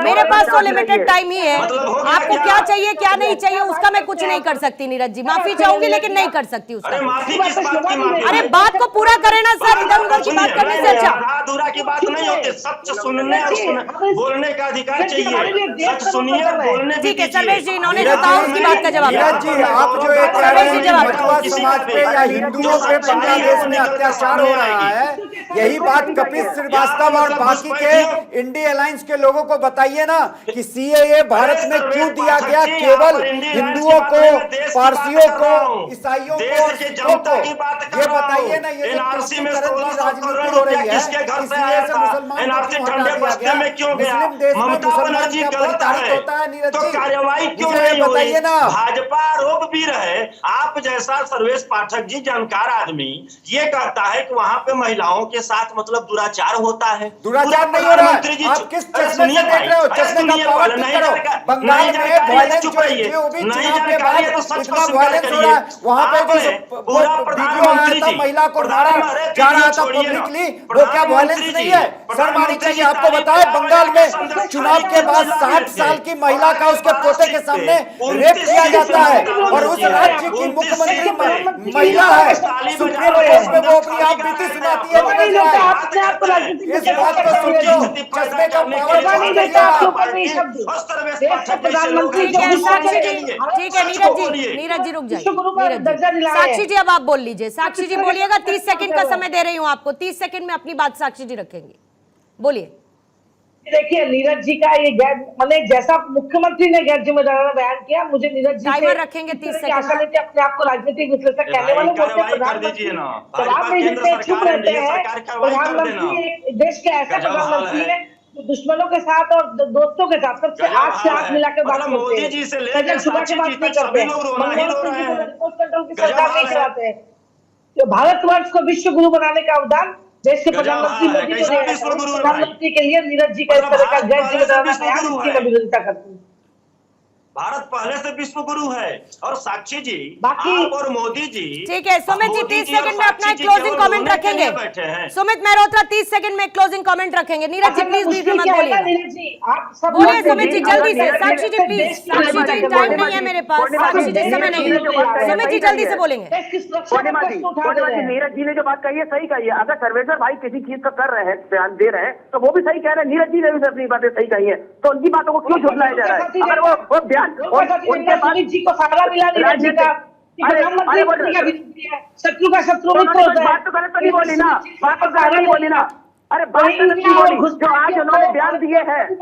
Speaker 1: मेरे पास तो लिमिटेड टाइम ही है। आपको क्या चाहिए क्या नहीं चाहिए उसका मैं कुछ नहीं कर सकती नीरज जी, माफी चाहूंगी लेकिन नहीं कर सकती उसका। अरे बात को पूरा करें ना सर, इधर उधर की बात करने से अच्छा।
Speaker 10: अधूरा की बात नहीं होती, सच सुनने और बोलने का अधिकार चाहिए, सच सुनिए और बोलने।
Speaker 1: ठीक है सर्वेश जी, इन्होंने जो कहा उसकी बात का जवाब।
Speaker 11: नीरज जी, आप जो एक कह रहे हैं मधुआ समाज पे या हिंदुओं पे बांग्लादेश में अत्याचार हो रहा है, यही बात कपिल श्रीवास्तव और बाकी के इंडिया अलायंस के लोगों को बताइए ना कि सीएए भारत में क्यों दिया गया, केवल हिंदुओं को, पारसियों को, ईसाइयों को और सिखों को, ये बताइए ना। ये तुष्टिकरण की राजनीति हो रही है, इसलिए से मुसलमान को हटा दिया गया, मुस्लिम देश में मुसलमान क्या प्रताड़ित होता है नीरज जी,
Speaker 10: कार्यवाही क्यों नहीं बताइए ना। भाजपा आरोप भी रहे, आप जैसा सर्वेश पाठक जी जानकार आदमी ये कहता है कि वहाँ पे महिलाओं के साथ मतलब दुराचार होता है।
Speaker 11: दुराचार नहीं हो रहा है, आप किस चश्मे से देख रहे हो, चश्मे का पावर ठीक करो। बंगाल में वायलेंस जो भी चुनाव के बाद इतना वायलेंस हो रहा है, वहाँ पे जो वीडियो आया था महिला को मारा जा रहा था पब्लिकली, वो क्या वायलेंस नहीं है? शर्म आनी चाहिए आपको। बताए बंगाल में चुनाव के बाद 60 साल की महिला का उसके पोते के सामने रेप किया जाता है और उस राज्य की मुख्यमंत्री महिला है, सुप्रीम कोर्ट में वो अपनी आप बीती सुनाती है। इस बात को समझो, चश्मे का पावर
Speaker 1: ठीक है नीरज जी रुक जाइए। साक्षी जी अब आप बोल लीजिए, साक्षी जी बोलिएगा, 30 सेकंड का समय दे रही हूँ आपको, 30 सेकंड में अपनी बात साक्षी जी रखेंगे, बोलिए।
Speaker 8: देखिए नीरज जी का ये गैर मैंने जैसा मुख्यमंत्री ने गैर जिम्मेदाराना बयान किया, मुझे नीरज जी
Speaker 1: टाइमर रखेंगे 30 सेकंड।
Speaker 8: आशा लेते अपने आप को राजनीतिक विश्लेषक कहने वाले बोलते हैं प्रधानमंत्री जवाब नहीं देते, चुप रहते हैं। प्रधानमंत्री देश के ऐसे प्रधानमंत्री है जो दुश्मनों के साथ और दोस्तों के साथ सबसे आंख से आंख मिलाकर बात करते हैं, सुबह के बात नहीं करते, रिपोर्ट कंट्रोल की सरकार नहीं चलाते हैं। तो भारतवर्ष को विश्व गुरु बनाने का अवदान देश के प्रधानमंत्री मोदी को दिया है। प्रधानमंत्री के लिए नीरज जी का इस तरह का गैर जिम्मेदाराना बयान इसकी विरोधिता करती है।
Speaker 10: भारत पहले से विश्व गुरु है और साक्षी जी
Speaker 8: बाकी
Speaker 10: आप और मोदी जी।
Speaker 1: ठीक है सुमित जी 30 सेकंड में अपना क्लोजिंग कमेंट रखेंगे। सुमित मेहरोत्रा 30 सेकंड में क्लोजिंग कमेंट रखेंगे। नीरज जी प्लीज बीच में मत बोलिए, बोलिए सुमित जी जल्दी से। साक्षी जी प्लीज, साक्षी जी टाइम नहीं है मेरे पास, साक्षी जी समय नहीं है, सुमित जी जल्दी से बोलेंगे।
Speaker 7: नीरज जी ने जो बात कही है सही कही है। अगर सर्वेश्वर भाई किसी चीज का कर रहे हैं, बयान दे रहे हैं, तो वो भी सही कह रहे हैं। नीरज जी ने भी अपनी बातें सही कही है, तो उनकी बातों को क्यों झुठलाया जा रहा है? अगर वो बयान उनके बाद
Speaker 8: जी को सहारा मिला नीरज जी का, शत्रु का शत्रु मित्र होता है।
Speaker 7: बात तो गलत नहीं बोली ना, बात तो गलत नहीं बोली ना। अरे बात गलत नहीं बोली, जो आज उन्होंने बयान दिए हैं